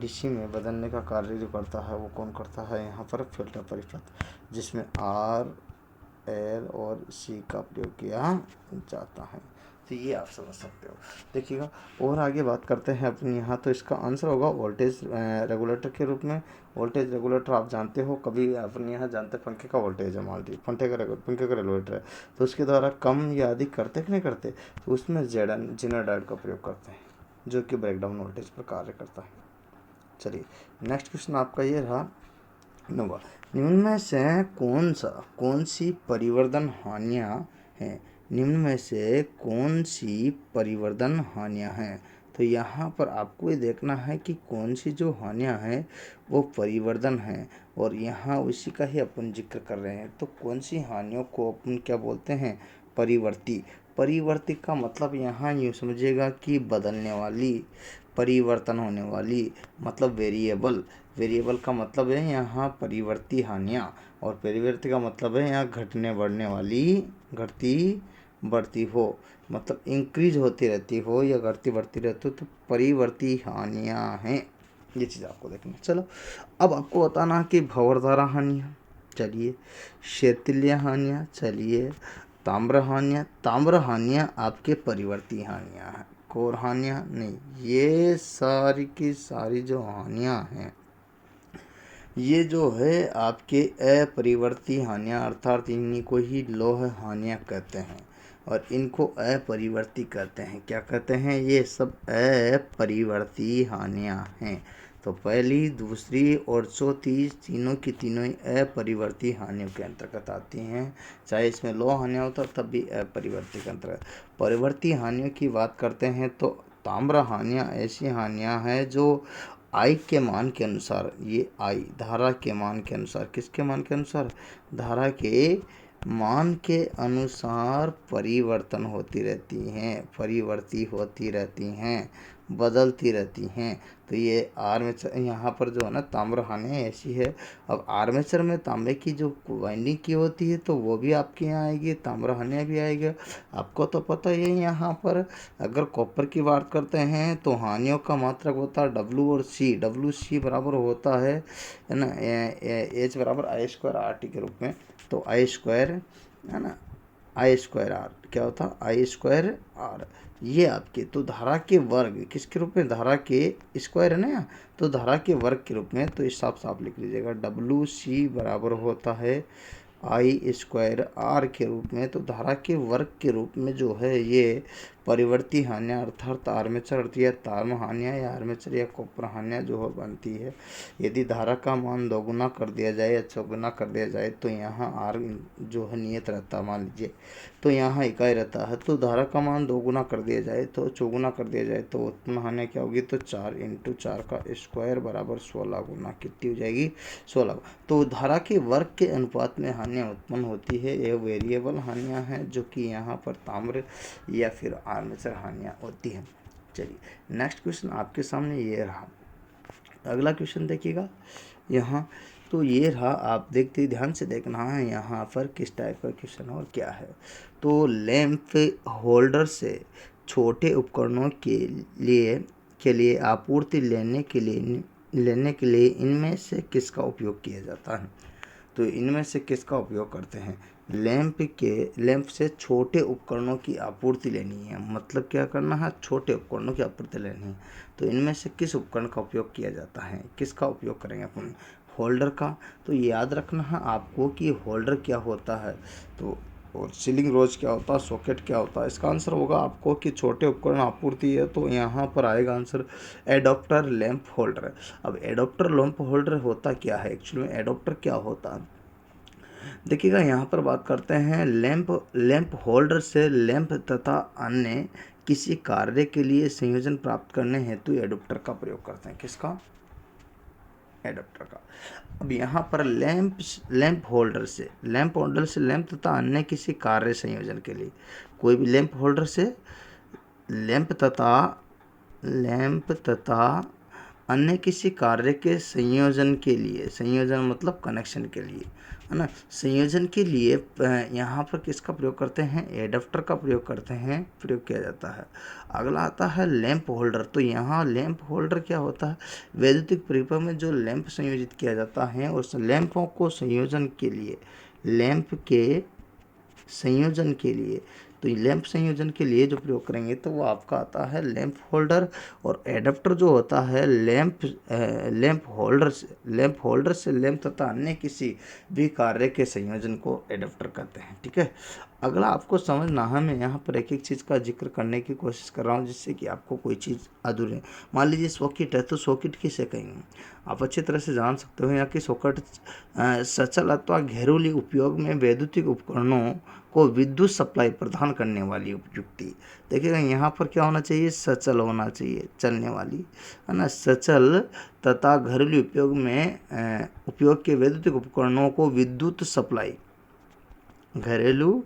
DC में बदलने का कार्य जो करता है, वो कौन करता है? यहाँ पर फिल्टर परिपथ, जिसमें R, L और C का प्रयोग किया जाता है। तो ये आप समझ सकते हो, देखिएगा। और आगे बात करते हैं अपने यहाँ। तो इसका आंसर होगा वोल्टेज रेगुलेटर के रूप में। वोल्टेज रेगुलेटर आप जानते हो, कभी अपने यहाँ जानते हैं पंखे का वोल्टेज है, मान लीजिए पंखे का रेगुलेटर है, तो उसके द्वारा कम या अधिक करते कि नहीं करते? तो उसमें जेनर डायोड का प्रयोग करते हैं, जो कि ब्रेकडाउन वोल्टेज पर कार्य करता है। चलिए नेक्स्ट क्वेश्चन आपका ये रहा, निम्न में से कौन सी परिवर्तन हानियाँ हैं? निम्न में से कौन सी परिवर्तन हानियाँ हैं? तो यहाँ पर आपको ये देखना है कि कौन सी जो हानियाँ हैं वो परिवर्तन हैं, और यहाँ उसी का ही अपन जिक्र कर रहे हैं। तो कौन सी हानियों को अपन क्या बोलते हैं? परिवर्ती। परिवर्ती का मतलब यहाँ यूँ समझिएगा कि बदलने वाली। परिवर्तन होने वाली, मतलब वेरिएबल। वेरिएबल का मतलब है यहाँ परिवर्ती हानियाँ, और परिवर्ती का मतलब है यहाँ घटने बढ़ने वाली, घटती बढ़ती हो, मतलब इंक्रीज होती रहती हो या घटती बढ़ती रहती हो, तो परिवर्ती हानियाँ हैं। ये चीज़ आपको देखना। चलो अब आपको बताना कि भंवरधारा हानियाँ, चलिए। क्षेत्रीय हानियाँ, चलिए। ताम्र हानियाँ, ताम्र हानियाँ आपके परिवर्ती हानियाँ हैं। कोर हानियाँ नहीं। ये सारी की सारी जो हानियाँ हैं, ये जो है आपके अपरिवर्ती हानियाँ, अर्थात इन्हीं को ही लौह हानियाँ कहते हैं, और इनको अपरिवर्ती कहते हैं। क्या कहते हैं? ये सब अपरिवर्ती हानियाँ हैं। तो पहली, दूसरी और चौथी, तीनों की तीनों ही अपरिवर्ती हानियों के अंतर्गत आती हैं। चाहे इसमें लौह हानियाँ होता तब भी अपरिवर्ती के अंतर्गत। परिवर्ती हानियों की बात करते हैं तो ताम्र हानियाँ ऐसी हानियाँ हैं जो आई के मान के अनुसार, ये आई धारा के मान के अनुसार, किसके मान के अनुसार? धारा के मान के अनुसार परिवर्तन होती रहती हैं, परिवर्ती होती रहती हैं, बदलती रहती हैं। तो ये आर्मेचर यहाँ पर जो है ना, ताम्र हानियाँ ऐसी है। अब आर्मेचर में तांबे की जो वाइंडिंग की होती है तो वो भी आपके यहाँ आएगी, ताम्र हानियाँ भी आएगी। आपको तो पता ही है यहाँ पर अगर कॉपर की बात करते हैं तो हानियों का मात्रक होता है डब्लू और सी। डब्लू सी बराबर होता है ना, एच बराबर आई स्क्वायर आर टी के रूप में। तो आई स्क्वायर है ना, आई स्क्वायर आर क्या होता है? आई स्क्वायर आर। ये आपके तो धारा के वर्ग किसके रूप में? धारा के स्क्वायर है ना, तो धारा के वर्ग के रूप में। तो इस हिसाब से आप लिख लीजिएगा डब्लू सी बराबर होता है आई स्क्वायर आर के रूप में। तो धारा के वर्ग के रूप में जो है ये परिवर्ती हानियाँ, अर्थात आर्मेचर या ताम्र हानियाँ या आर्मेचर या कॉपर हानियाँ जो है बनती है। यदि धारा का मान दोगुना कर दिया जाए या चौगुना कर दिया जाए तो यहाँ आर जो है नियत रहता है, मान लीजिए तो यहाँ इकाई रहता है। तो धारा का मान दोगुना कर दिया जाए तो चौगुना कर दिया जाए तो उत्पन्न हानि क्या होगी? तो 4 × 4 का स्क्वायर बराबर 16 गुना कितनी हो जाएगी? 16। तो धारा के वर्ग के अनुपात में हानियाँ उत्पन्न होती है। यह वेरिएबल हानियाँ हैं जो कि यहाँ पर ताम्र या फिर आर्मेचर हानियाँ होती हैं। चलिए नेक्स्ट क्वेश्चन आपके सामने ये रहा। अगला क्वेश्चन देखिएगा यहाँ। तो ये रहा, आप देखते ध्यान से देखना है यहाँ पर किस टाइप का क्वेश्चन और क्या है। तो लैंप होल्डर से छोटे उपकरणों के लिए आपूर्ति लेने के लिए इनमें से किसका उपयोग किया जाता है? तो इनमें से किसका उपयोग करते हैं? लैंप से छोटे उपकरणों की आपूर्ति लेनी है, मतलब क्या करना है? छोटे उपकरणों की आपूर्ति लेनी है। तो इनमें से किस उपकरण का उपयोग किया जाता है? किसका उपयोग करेंगे अपन? होल्डर का। तो याद रखना है आपको कि होल्डर क्या होता है, तो और सीलिंग रोज क्या होता है, सॉकेट क्या होता है। इसका आंसर होगा आपको कि छोटे उपकरण आपूर्ति है, तो यहाँ पर आएगा आंसर एडॉप्टर लैंप होल्डर। अब एडॉप्टर लैंप होल्डर होता क्या है? एक्चुअली में एडॉप्टर क्या होता है देखिएगा, यहाँ पर बात करते हैं लैंप होल्डर से लैंप तथा अन्य किसी कार्य के लिए संयोजन प्राप्त करने हेतु एडॉप्टर का प्रयोग करते हैं। किसका? एडॉप्टर का। अब यहाँ पर लैंप होल्डर से लैंप तथा अन्य किसी कार्य संयोजन के लिए, कोई भी लैंप होल्डर से लैंप तथा अन्य किसी कार्य के संयोजन के लिए, संयोजन मतलब कनेक्शन के लिए है ना, संयोजन के लिए यहाँ पर किसका प्रयोग करते हैं? एडाप्टर का प्रयोग करते हैं, प्रयोग किया जाता है। अगला आता है लैंप होल्डर। तो यहाँ लैंप होल्डर क्या होता है? वैद्युतिक परिपथ में जो लैंप संयोजित किया जाता है, उस लैंपों को संयोजन के लिए, लैंप के संयोजन के लिए, तो लैंप संयोजन के लिए जो प्रयोग करेंगे तो वो आपका आता है लैंप होल्डर। और एडाप्टर जो होता है लैंप होल्डर से लैंप तथा अन्य किसी भी कार्य के संयोजन को एडाप्टर कहते हैं। ठीक है, अगला आपको समझना है, मैं यहाँ पर एक एक चीज़ का जिक्र करने की कोशिश कर रहा हूँ जिससे कि आपको कोई चीज़ अधूरी है। मान लीजिए सॉकेट है, तो सॉकेट किसे कहेंगे? आप अच्छी तरह से जान सकते हो यहाँ की सॉकेट सचल अथवा घेरूली उपयोग में वैद्युतिक उपकरणों को विद्युत सप्लाई प्रदान करने वाली उपयुक्ति। देखिएगा यहाँ पर क्या होना चाहिए? सचल होना चाहिए, चलने वाली है ना। सचल तथा घरेलू उपयोग में उपयोग के वैद्युतिक उपकरणों को विद्युत सप्लाई, घरेलू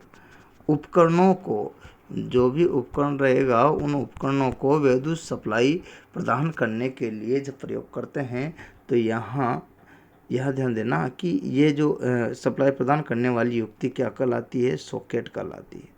उपकरणों को जो भी उपकरण रहेगा उन उपकरणों को विद्युत सप्लाई प्रदान करने के लिए जब प्रयोग करते हैं तो यहाँ यह ध्यान देना कि ये जो सप्लाई प्रदान करने वाली युक्ति क्या कहलाती है, सॉकेट कहलाती है।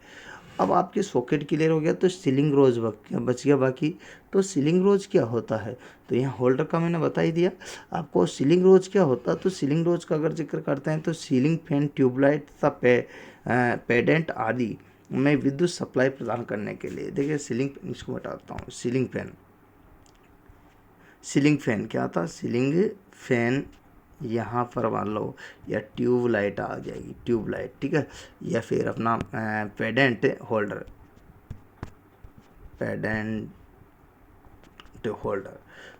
अब आपके सॉकेट क्लियर हो गया तो सीलिंग रोज बच गया बाकी। तो सीलिंग रोज क्या होता है, तो यहाँ होल्डर का मैंने बता ही दिया आपको। सीलिंग रोज क्या होता है, तो सीलिंग रोज का अगर जिक्र करते हैं तो सीलिंग फैन, ट्यूबलाइट तथा पेडेंट आदि में विद्युत सप्लाई प्रदान करने के लिए, देखिए सीलिंग, इसको बताता हूँ। सीलिंग फैन क्या था, सीलिंग फैन यहाँ पर मान लो, या ट्यूबलाइट आ जाएगी, ट्यूबलाइट, ठीक है, या फिर अपना पेडेंट होल्डर,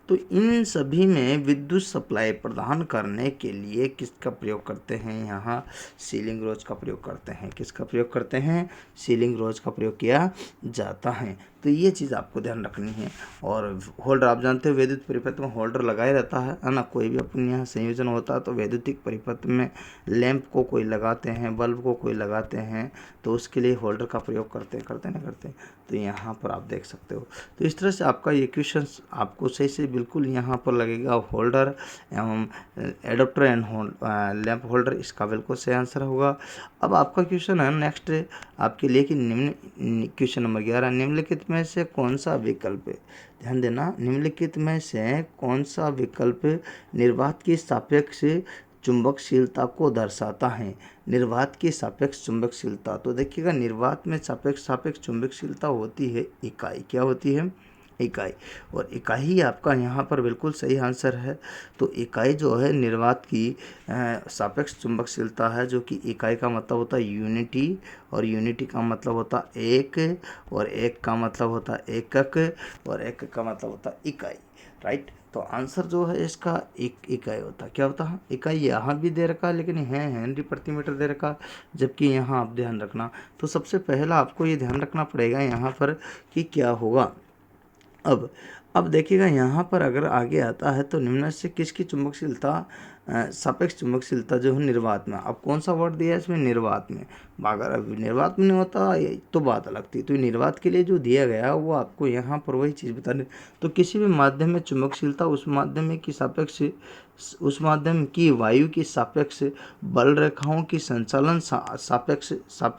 तो इन सभी में विद्युत सप्लाई प्रदान करने के लिए किसका प्रयोग करते हैं, यहाँ सीलिंग रोज का प्रयोग करते हैं। किसका प्रयोग करते हैं, सीलिंग रोज का प्रयोग किया जाता है। तो ये चीज़ आपको ध्यान रखनी है। और होल्डर आप जानते हो वैद्युत परिपथ में होल्डर लगाया रहता है ना। कोई भी अपने यहाँ संयोजन होता है तो वैद्युतिक परिपथ में लैंप को कोई लगाते हैं, बल्ब को कोई लगाते हैं, तो उसके लिए होल्डर का प्रयोग करते हैं। तो यहाँ पर आप देख सकते हो। तो इस तरह से आपका ये क्वेश्चन आपको सही से बिल्कुल यहाँ पर लगेगा। होल्डर एवं एडाप्टर एंड लैंप होल्डर, इसका बिल्कुल सही आंसर होगा। अब आपका क्वेश्चन है नेक्स्ट आपके लिए कि क्वेश्चन नंबर 11, निम्नलिखित में से कौन सा विकल्प, ध्यान देना, निम्नलिखित में से कौन सा विकल्प निर्वात की सापेक्ष चुंबकशीलता को दर्शाता है। निर्वात की सापेक्ष चुंबकशीलता, तो देखिएगा निर्वात में सापेक्ष चुंबकशीलता होती है इकाई। क्या होती है, इकाई। और इकाई आपका यहाँ पर बिल्कुल सही आंसर है। तो इकाई जो है निर्वात की सापेक्ष चुंबकशीलता है, जो कि इकाई का मतलब होता है यूनिटी, और यूनिटी का मतलब होता है एक, और एक का मतलब होता है एकक, और एकक का मतलब होता है इकाई, राइट। तो आंसर जो है इसका इकाई होता है। क्या होता है, इकाई। यहाँ भी दे रखा है लेकिन है हेनरी प्रति मीटर दे रखा है, जबकि यहाँ आप ध्यान रखना। तो सबसे पहला आपको ये ध्यान रखना पड़ेगा यहाँ पर कि क्या होगा। अब देखिएगा यहाँ पर अगर आगे आता है तो निम्न से किसकी चुंबकशीलता, सापेक्ष चुंबकशीलता जो है निर्वात में। अब कौन सा वर्ड दिया है इसमें, निर्वात में। अगर निर्वात में नहीं होता तो बात अलग थी। तो निर्वात के लिए जो दिया गया वो आपको यहाँ पर वही चीज़ बताने। तो किसी भी माध्यम में चुंबकशीलता उस माध्यम की सापेक्ष, उस माध्यम की वायु की सापेक्ष बल रेखाओं की संचालन सापेक्ष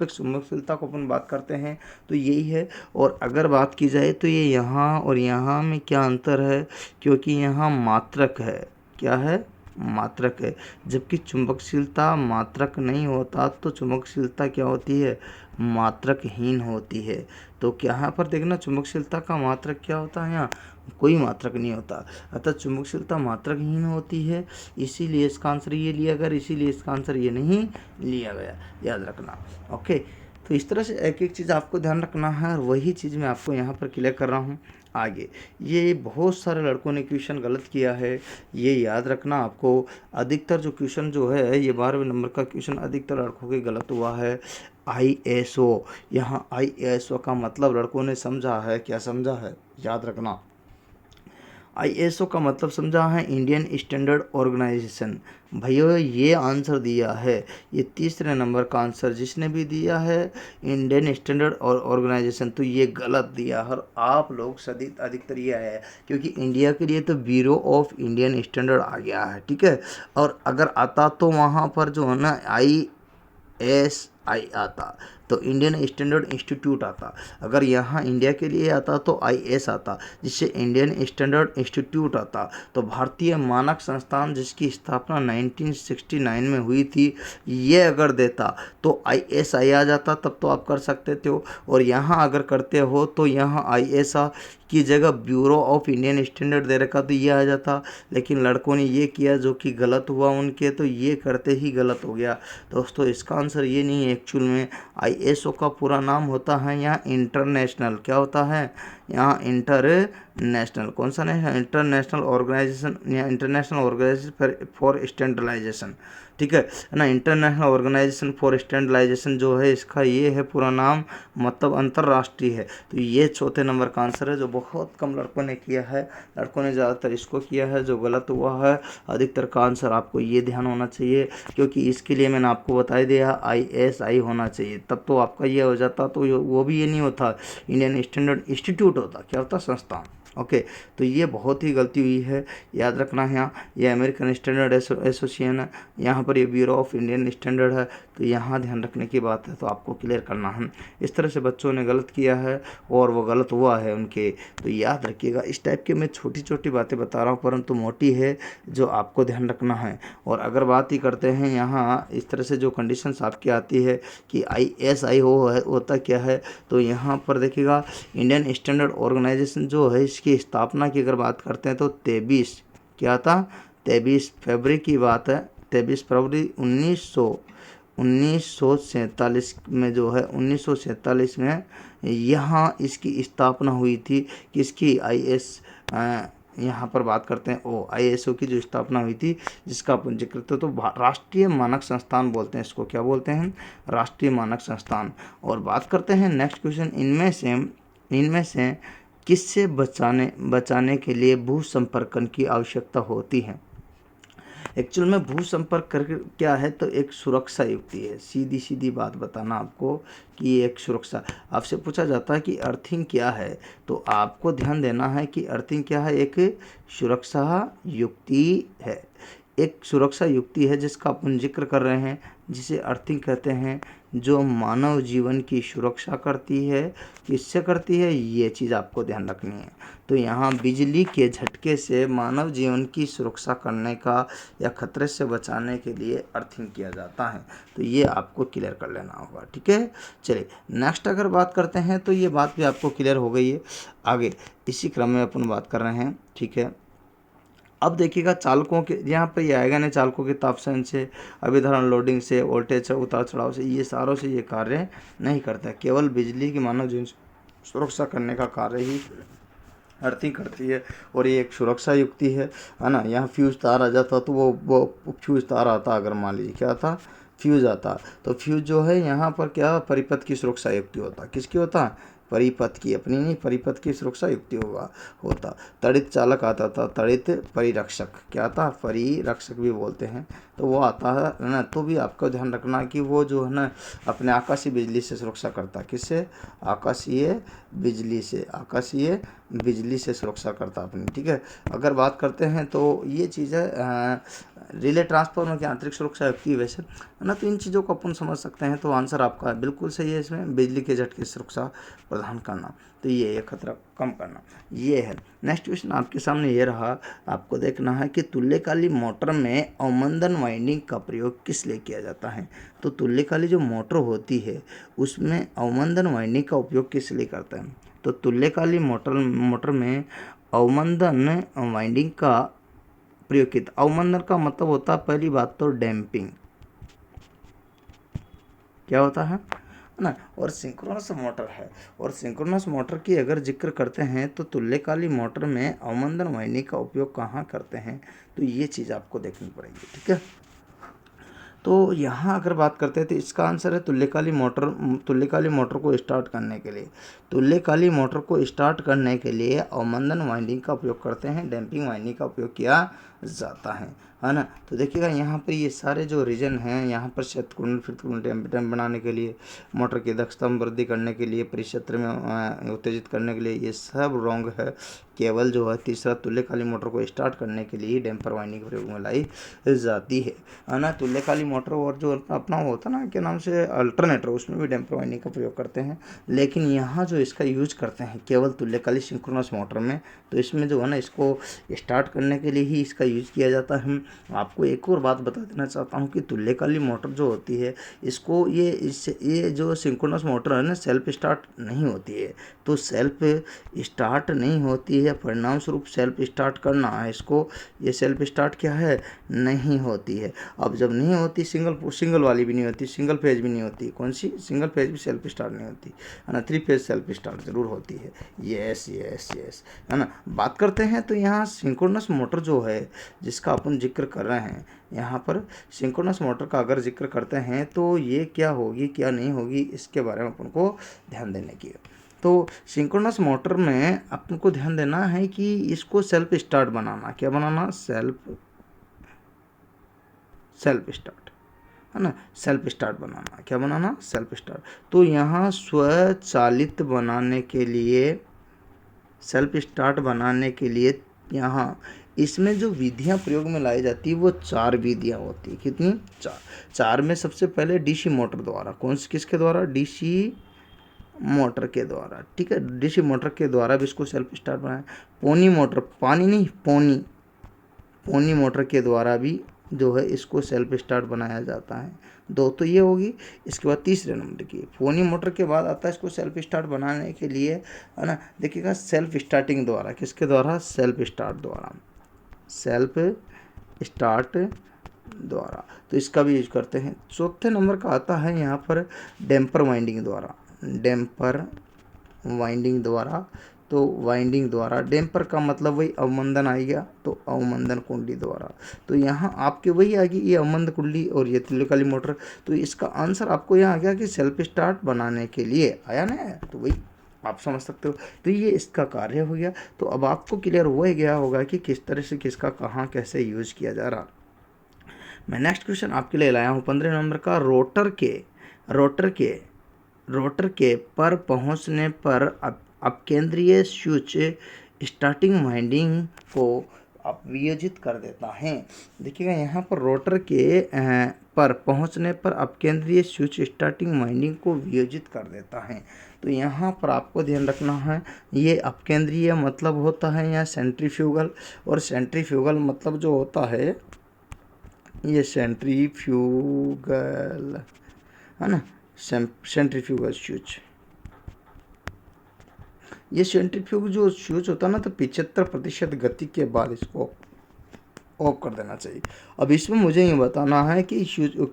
चुंबकशीलता को अपन बात करते हैं, तो यही है। और अगर बात की जाए तो ये यहाँ और यहाँ में क्या अंतर है, क्योंकि यहाँ मात्रक है। क्या है, मात्रक है। जबकि चुंबकशीलता मात्रक नहीं होता तो चुंबकशीलता क्या होती है, मात्रकहीन होती है। तो क्या यहाँ पर देखना, चुंबकशीलता का मात्रक क्या होता है, यहाँ कोई मात्रक नहीं होता। अतः चुंबकशीलता मात्रकहीन होती है, इसीलिए इसका आंसर ये लिया गया, इसीलिए इसका आंसर ये नहीं लिया गया, याद रखना। ओके, तो इस तरह से एक एक चीज़ आपको ध्यान रखना है, और वही चीज़ मैं आपको यहाँ पर क्लियर कर रहा हूँ। आगे ये बहुत सारे लड़कों ने क्वेश्चन गलत किया है, ये याद रखना आपको। अधिकतर जो क्वेश्चन जो है ये 12वें नंबर का क्वेश्चन अधिकतर लड़कों के गलत हुआ है। ISO, यहाँ ISO का मतलब लड़कों ने समझा है, क्या समझा है, याद रखना। ISO का मतलब समझा है इंडियन स्टैंडर्ड ऑर्गेनाइजेशन। भैया ये आंसर दिया है, ये तीसरे नंबर का आंसर जिसने भी दिया है इंडियन स्टैंडर्ड ऑर्गेनाइजेशन, तो ये गलत दिया। और आप लोग सदी अधिकतर ये है, क्योंकि इंडिया के लिए तो ब्यूरो ऑफ इंडियन स्टैंडर्ड आ गया है, ठीक है। और अगर आता तो वहाँ पर जो है ना ISI आता, तो इंडियन स्टैंडर्ड इंस्टीट्यूट आता। अगर यहाँ इंडिया के लिए आता तो IS आता, जिससे इंडियन स्टैंडर्ड इंस्टीट्यूट आता। तो भारतीय मानक संस्थान जिसकी स्थापना 1969 में हुई थी, ये अगर देता तो ISI आ जाता, तब तो आप कर सकते थे। और यहाँ अगर करते हो तो यहाँ ISI की जगह ब्यूरो ऑफ इंडियन स्टैंडर्ड दे रखा, तो ये आ जाता। लेकिन लड़कों ने ये किया जो कि गलत हुआ उनके, तो ये करते ही गलत हो गया। दोस्तों इसका आंसर ये नहीं है। एक्चुअल में ISO का पूरा नाम होता है यहाँ इंटरनेशनल, क्या होता है, यहाँ इंटरनेशनल, कौन सा नहीं, इंटरनेशनल ऑर्गेनाइजेशन या इंटरनेशनल ऑर्गेनाइजेशन फॉर स्टैंडर्डाइजेशन, ठीक है ना। इंटरनेशनल ऑर्गेनाइजेशन फॉर स्टैंडर्डाइजेशन जो है इसका ये है पूरा नाम, मतलब अंतर्राष्ट्रीय है। तो ये चौथे नंबर का आंसर है, जो बहुत कम लड़कों ने किया है, लड़कों ने ज़्यादातर इसको किया है, जो गलत हुआ है। अधिकतर का आंसर आपको ये ध्यान होना चाहिए, क्योंकि इसके लिए मैंने आपको बता दिया ISI होना चाहिए, तब तो आपका ये हो जाता। तो वो भी ये नहीं होता, इंडियन स्टैंडर्ड इंस्टीट्यूट होता, क्या होता, संस्थान। ओके, तो ये बहुत ही गलती हुई है, याद रखना है। यहाँ ये अमेरिकन स्टैंडर्ड एसोसिएशन है, यहाँ पर ये ब्यूरो ऑफ इंडियन स्टैंडर्ड है, तो यहाँ ध्यान रखने की बात है, तो आपको क्लियर करना है। इस तरह से बच्चों ने गलत किया है और वो गलत हुआ है उनके, तो याद रखिएगा। इस टाइप के मैं छोटी छोटी बातें बता रहा हूँ, परंतु मोटी है, जो आपको ध्यान रखना है। और अगर बात ही करते हैं यहाँ इस तरह से जो कंडीशंस आपकी आती है कि ISI होता क्या है, तो यहाँ पर देखिएगा इंडियन स्टैंडर्ड ऑर्गेनाइजेशन जो है इसकी स्थापना की अगर बात करते हैं तो 23 फरवरी की बात है, 23 फरवरी 1947 में जो है 1947 में यहाँ इसकी स्थापना हुई थी। किसकी, यहाँ पर बात करते हैं ISO की जो स्थापना हुई थी, जिसका अपन जिक्र तो राष्ट्रीय मानक संस्थान बोलते हैं इसको, क्या बोलते हैं, राष्ट्रीय मानक संस्थान। और बात करते हैं नेक्स्ट क्वेश्चन, इनमें से किससे बचाने के लिए भू संपर्कन की आवश्यकता होती है। एक्चुअल में भू संपर्क कर क्या है, तो एक सुरक्षा युक्ति है, सीधी सीधी बात बताना आपको कि ये एक सुरक्षा। आपसे पूछा जाता है कि अर्थिंग क्या है, तो आपको ध्यान देना है कि अर्थिंग क्या है, एक सुरक्षा युक्ति है, एक सुरक्षा युक्ति है जिसका अपन जिक्र कर रहे हैं, जिसे अर्थिंग कहते हैं, जो मानव जीवन की सुरक्षा करती है। किससे करती है, ये चीज़ आपको ध्यान रखनी है। तो यहाँ बिजली के झटके से मानव जीवन की सुरक्षा करने का या खतरे से बचाने के लिए अर्थिंग किया जाता है, तो ये आपको क्लियर कर लेना होगा, ठीक है। चलिए नेक्स्ट अगर बात करते हैं, तो ये बात भी आपको क्लियर हो गई है। आगे इसी क्रम में अपन बात कर रहे हैं, ठीक है। अब देखिएगा चालकों के, यहाँ पर ये आएगा नहीं, चालकों के तापमान से, अभिधारण लोडिंग से, वोल्टेज उतार चढ़ाव से, ये सारों से ये कार्य नहीं करता, केवल बिजली की मानव जीवन सुरक्षा करने का कार्य ही अर्थिंग करती है। और ये एक सुरक्षा युक्ति है ना। यहाँ फ्यूज तार आ जाता तो वो फ्यूज तार आता, अगर मान लीजिए क्या था, फ्यूज आता, तो फ्यूज जो है यहाँ पर क्या, परिपथ की सुरक्षा युक्ति होता, किसकी होता, परिपथ की, अपनी नहीं, परिपथ की सुरक्षा युक्ति होता। तड़ित चालक आता था, तड़ित परिरक्षक, क्या था, परिरक्षक भी बोलते हैं, तो वो आता है ना। तो भी आपको ध्यान रखना कि वो जो है ना अपने आकाशीय बिजली से सुरक्षा करता, किससे, आकाशीय बिजली से सुरक्षा करता अपनी, ठीक है। अगर बात करते हैं तो ये चीज़ है रिले ट्रांसफार्मर की आंतरिक सुरक्षा युक्ति वैसे है ना। तो इन चीज़ों को अपन समझ सकते हैं, तो आंसर आपका बिल्कुल सही है, इसमें बिजली के झटके सुरक्षा प्रदान करना, तो ये खतरा कम करना, ये है। नेक्स्ट क्वेश्चन आपके सामने ये रहा, आपको देखना है कि तुल्यकाली मोटर में अवमंदन वाइंडिंग का प्रयोग किस लिए किया जाता है। तो तुल्यकाली जो मोटर होती है उसमें अवमंदन वाइंडिंग का उपयोग किस लिए करते हैं। तो तुल्यकाली मोटर में अवमंदन वाइंडिंग का प्रयोग किया। अवमंदन का मतलब होता है, पहली बात तो डैम्पिंग, क्या होता है ना। और सिंक्रोनस मोटर है, और सिंक्रोनस मोटर की अगर जिक्र करते हैं तो तुल्यकाली मोटर में अवमंदन वाहिनी का उपयोग कहाँ करते हैं, तो ये चीज़ आपको देखनी पड़ेगी, ठीक है। तो यहाँ अगर बात करते हैं तो इसका आंसर है तुल्यकाली मोटर को स्टार्ट करने के लिए, तुल्यकाली मोटर को स्टार्ट करने के लिए अवमंदन वाइंडिंग का उपयोग करते हैं, डैम्पिंग वाइंडिंग का उपयोग किया जाता है ना। तो देखिएगा यहाँ पर ये सारे जो रीजन हैं, यहाँ पर शतकुंडल फिरकुंडल टेम्प बनाने के लिए, मोटर की दक्षता में वृद्धि करने के लिए, परिक्षेत्र में उत्तेजित करने के लिए, ये सब रॉन्ग है। केवल जो है तीसरा, तुल्यकाली मोटर को स्टार्ट करने के लिए डैम्पर वाइंडिंग के प्रयोग में लाई जाती है ना। तुल्यकाली मोटर और जो अपना होता ना क्या नाम से अल्टरनेटर, उसमें भी डैम्पर वाइंडिंग का प्रयोग करते हैं, लेकिन यहाँ जो इसका यूज करते हैं केवल तुल्यकाली सिंक्रोनस मोटर में, तो इसमें जो है ना इसको स्टार्ट करने के लिए ही इसका यूज़ किया जाता है। आपको एक और बात बता देना चाहता हूँ कि तुल्यकालिक मोटर जो होती है इसको ये जो सिंक्रोनस मोटर है ना सेल्फ स्टार्ट नहीं होती है। तो सेल्फ स्टार्ट नहीं होती है, परिणाम स्वरूप सेल्फ स्टार्ट करना है इसको, ये सेल्फ स्टार्ट क्या है नहीं होती है। अब जब नहीं होती सिंगल वाली भी नहीं होती, सिंगल फेज भी नहीं होती, कौन सी सिंगल फेज भी सेल्फ स्टार्ट नहीं होती है ना, 3 फेज सेल्फ स्टार्ट जरूर होती है। यस यस यस है ना। बात करते हैं तो यहाँ सिंक्रोनस मोटर जो है जिसका अपन जिक्र कर रहे हैं, यहाँ पर सिंक्रोनस मोटर का अगर जिक्र करते हैं तो ये क्या होगी क्या नहीं होगी इसके बारे में अपन को ध्यान देने की है। तो सिंक्रोनस मोटर में अपन को ध्यान देना है कि इसको सेल्फ स्टार्ट बनाना, क्या बनाना, सेल्फ स्टार्ट है ना, सेल्फ स्टार्ट बनाना, क्या बनाना, सेल्फ स्टार्ट। तो यहाँ स्वचालित बनाने के लिए, सेल्फ स्टार्ट बनाने के लिए यहाँ इसमें जो विधियाँ प्रयोग में लाई जाती है वो 4 विधियाँ होती है। कितनी, 4 में सबसे पहले डीसी मोटर द्वारा, कौन सी, किसके द्वारा, डीसी मोटर के द्वारा, ठीक है, डीसी मोटर के द्वारा भी इसको सेल्फ स्टार्ट बनाए। पोनी मोटर, पानी नहीं पोनी मोटर के द्वारा भी जो है इसको सेल्फ स्टार्ट बनाया जाता है। 2 तो ये होगी। इसके बाद तीसरे नंबर की फोनी मोटर के बाद आता है इसको सेल्फ स्टार्ट बनाने के लिए, है ना, देखिएगा सेल्फ स्टार्टिंग द्वारा, किसके द्वारा, सेल्फ स्टार्ट द्वारा, सेल्फ स्टार्ट द्वारा, तो इसका भी यूज करते हैं। चौथे नंबर का आता है यहाँ पर डैम्पर वाइंडिंग द्वारा, डैम्पर वाइंडिंग द्वारा। तो वाइंडिंग द्वारा, डैम्पर का मतलब वही अवमंदन आ गया, तो अवमंदन कुंडली द्वारा। तो यहाँ आपके वही आ गई ये अवमंदन कुंडली और ये तुल्यकालिक मोटर। तो इसका आंसर आपको यहाँ आ गया कि सेल्फ स्टार्ट बनाने के लिए आया ना, तो वही आप समझ सकते हो। तो ये इसका कार्य हो गया। तो अब आपको क्लियर हो गया होगा कि किस तरह से किसका कहाँ कैसे यूज किया जा रहा। मैं नेक्स्ट क्वेश्चन आपके लिए लाया हूँ 15 नंबर का। रोटर के पर पहुँचने पर अब केंद्रीय स्विच स्टार्टिंग वाइंडिंग को अब वियोजित कर देता है। देखिएगा यहाँ पर रोटर के पर पहुँचने पर अब केंद्रीय स्विच स्टार्टिंग वाइंडिंग को वियोजित कर देता है। तो यहाँ पर आपको ध्यान रखना है, ये अपकेंद्रीय मतलब होता है यहाँ सेंट्रीफ्यूगल, और सेंट्रीफ्यूगल मतलब जो होता है ये सेंट्रीफ्यूगल है ना, सेंट्रीफ्यूगल स्विच। ये सेंट्रीफ्यूग जो स्विच होता है ना, तो 75% गति के बाद इसको ऑफ कर देना चाहिए। अब इसमें मुझे ये बताना है कि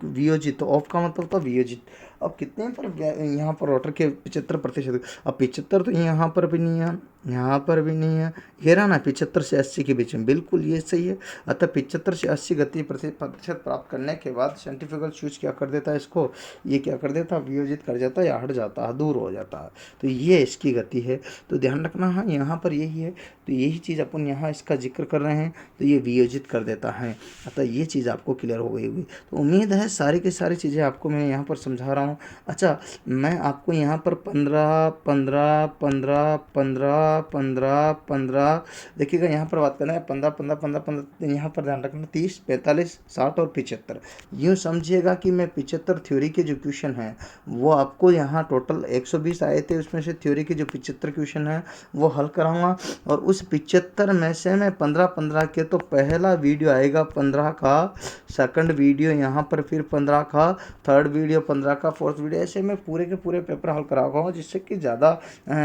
वियोजित, ऑफ का मतलब होता है वियोजित। अब कितने पर यहाँ पर रोटर के 75%, अब 75 तो यहाँ पर भी नहीं है, यहाँ पर भी नहीं है, ये रहा ना 75 से 80 के बीच में, बिल्कुल ये सही है। अतः 75 से 80 गति प्रतिशत प्राप्त करने के बाद सेंट्रीफ्यूगल स्विच क्या कर देता है, इसको ये क्या कर देता है, वियोजित कर जाता है या हट जाता है, दूर हो जाता है। तो ये इसकी गति है। तो ध्यान रखना है यहाँ पर यही है। तो यही चीज़ अपन यहाँ इसका जिक्र कर रहे हैं, तो ये वियोजित कर देता है। अतः ये चीज़ आपको क्लियर हो गई होगी। तो उम्मीद है सारी की सारी चीज़ें आपको मैं यहाँ पर समझा रहा हूँ। अच्छा, मैं आपको यहाँ पर 15 15 15 15 15 15 देखिएगा, यहाँ पर बात करना है 15 15 15 15, यहाँ पर ध्यान रखना 30 45 60 और 75। यूँ समझिएगा कि मैं 75 थ्योरी के जो क्वेश्चन हैं वो आपको यहाँ टोटल 120 आए थे, उसमें से थ्योरी के जो 75 क्वेश्चन हैं वो हल कराऊंगा। और उस 75 में से मैं 15 15 के तो पहला वीडियो आएगा 15 का, सेकंड वीडियो यहाँ पर फिर 15 का, थर्ड वीडियो 15 का, फोर्थ वीडियो, ऐसे मैं पूरे के पूरे पेपर हल कराऊंगा, जिससे कि ज़्यादा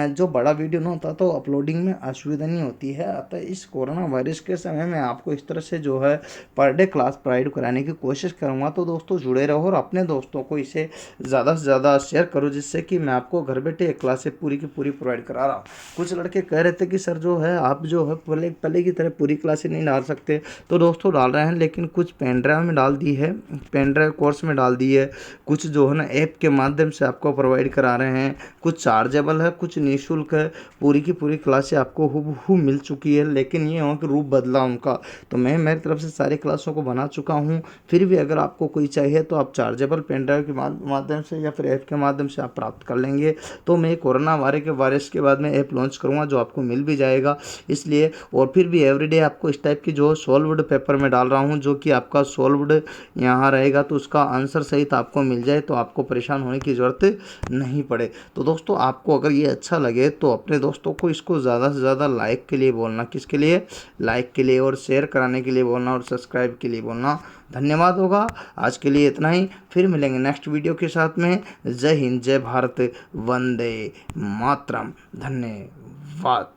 जो बड़ा वीडियो ना होता तो अपलोडिंग में असुविधा नहीं होती है। अतः इस कोरोना वायरस के समय में आपको इस तरह से जो है पर डे क्लास प्रोवाइड कराने की कोशिश करूँगा। तो दोस्तों जुड़े रहो और अपने दोस्तों को इसे ज़्यादा से ज़्यादा शेयर करो, जिससे कि मैं आपको घर बैठे एक क्लास पूरी की पूरी प्रोवाइड करा रहा हूँ। कुछ लड़के कह रहे थे कि सर जो है आप जो है पहले की तरह पूरी क्लासें नहीं डाल सकते, तो दोस्तों डाल रहे हैं, लेकिन कुछ पेन ड्राइव में डाल दी है, पेन ड्राइव कोर्स में डाल दी है, कुछ जो है ना ऐप के माध्यम से आपको प्रोवाइड करा रहे हैं, कुछ चार्जेबल है, कुछ निःशुल्क है। पूरी की पूरी क्लासें आपको हूबहू मिल चुकी है, लेकिन ये हो कि रूप बदला उनका। तो मैं मेरी तरफ से सारी क्लासों को बना चुका हूँ। फिर भी अगर आपको कोई चाहिए तो आप चार्जेबल पेन ड्राइव के माध्यम से या फिर ऐप के माध्यम से आप प्राप्त कर लेंगे। तो मैं कोरोना वायरस के बाद में ऐप लॉन्च करूँगा जो आपको मिल भी जाएगा, इसलिए। और फिर भी एवरीडे आपको इस टाइप की जो सॉल्व्ड पेपर में डाल रहा हूँ, जो कि आपका सॉल्व्ड यहाँ रहेगा, तो उसका आंसर सहित आपको मिल जाए तो आपको परेशान होने की ज़रूरत नहीं पड़े। तो दोस्तों आपको अगर ये अच्छा लगे तो अपने दोस्तों को इसको ज़्यादा से ज़्यादा लाइक के लिए बोलना, किसके लिए, लाइक के लिए, और शेयर कराने के लिए बोलना, और सब्सक्राइब के लिए बोलना। धन्यवाद होगा। आज के लिए इतना ही, फिर मिलेंगे नेक्स्ट वीडियो के साथ में। जय हिंद, जय भारत, वंदे मातरम। धन्यवाद।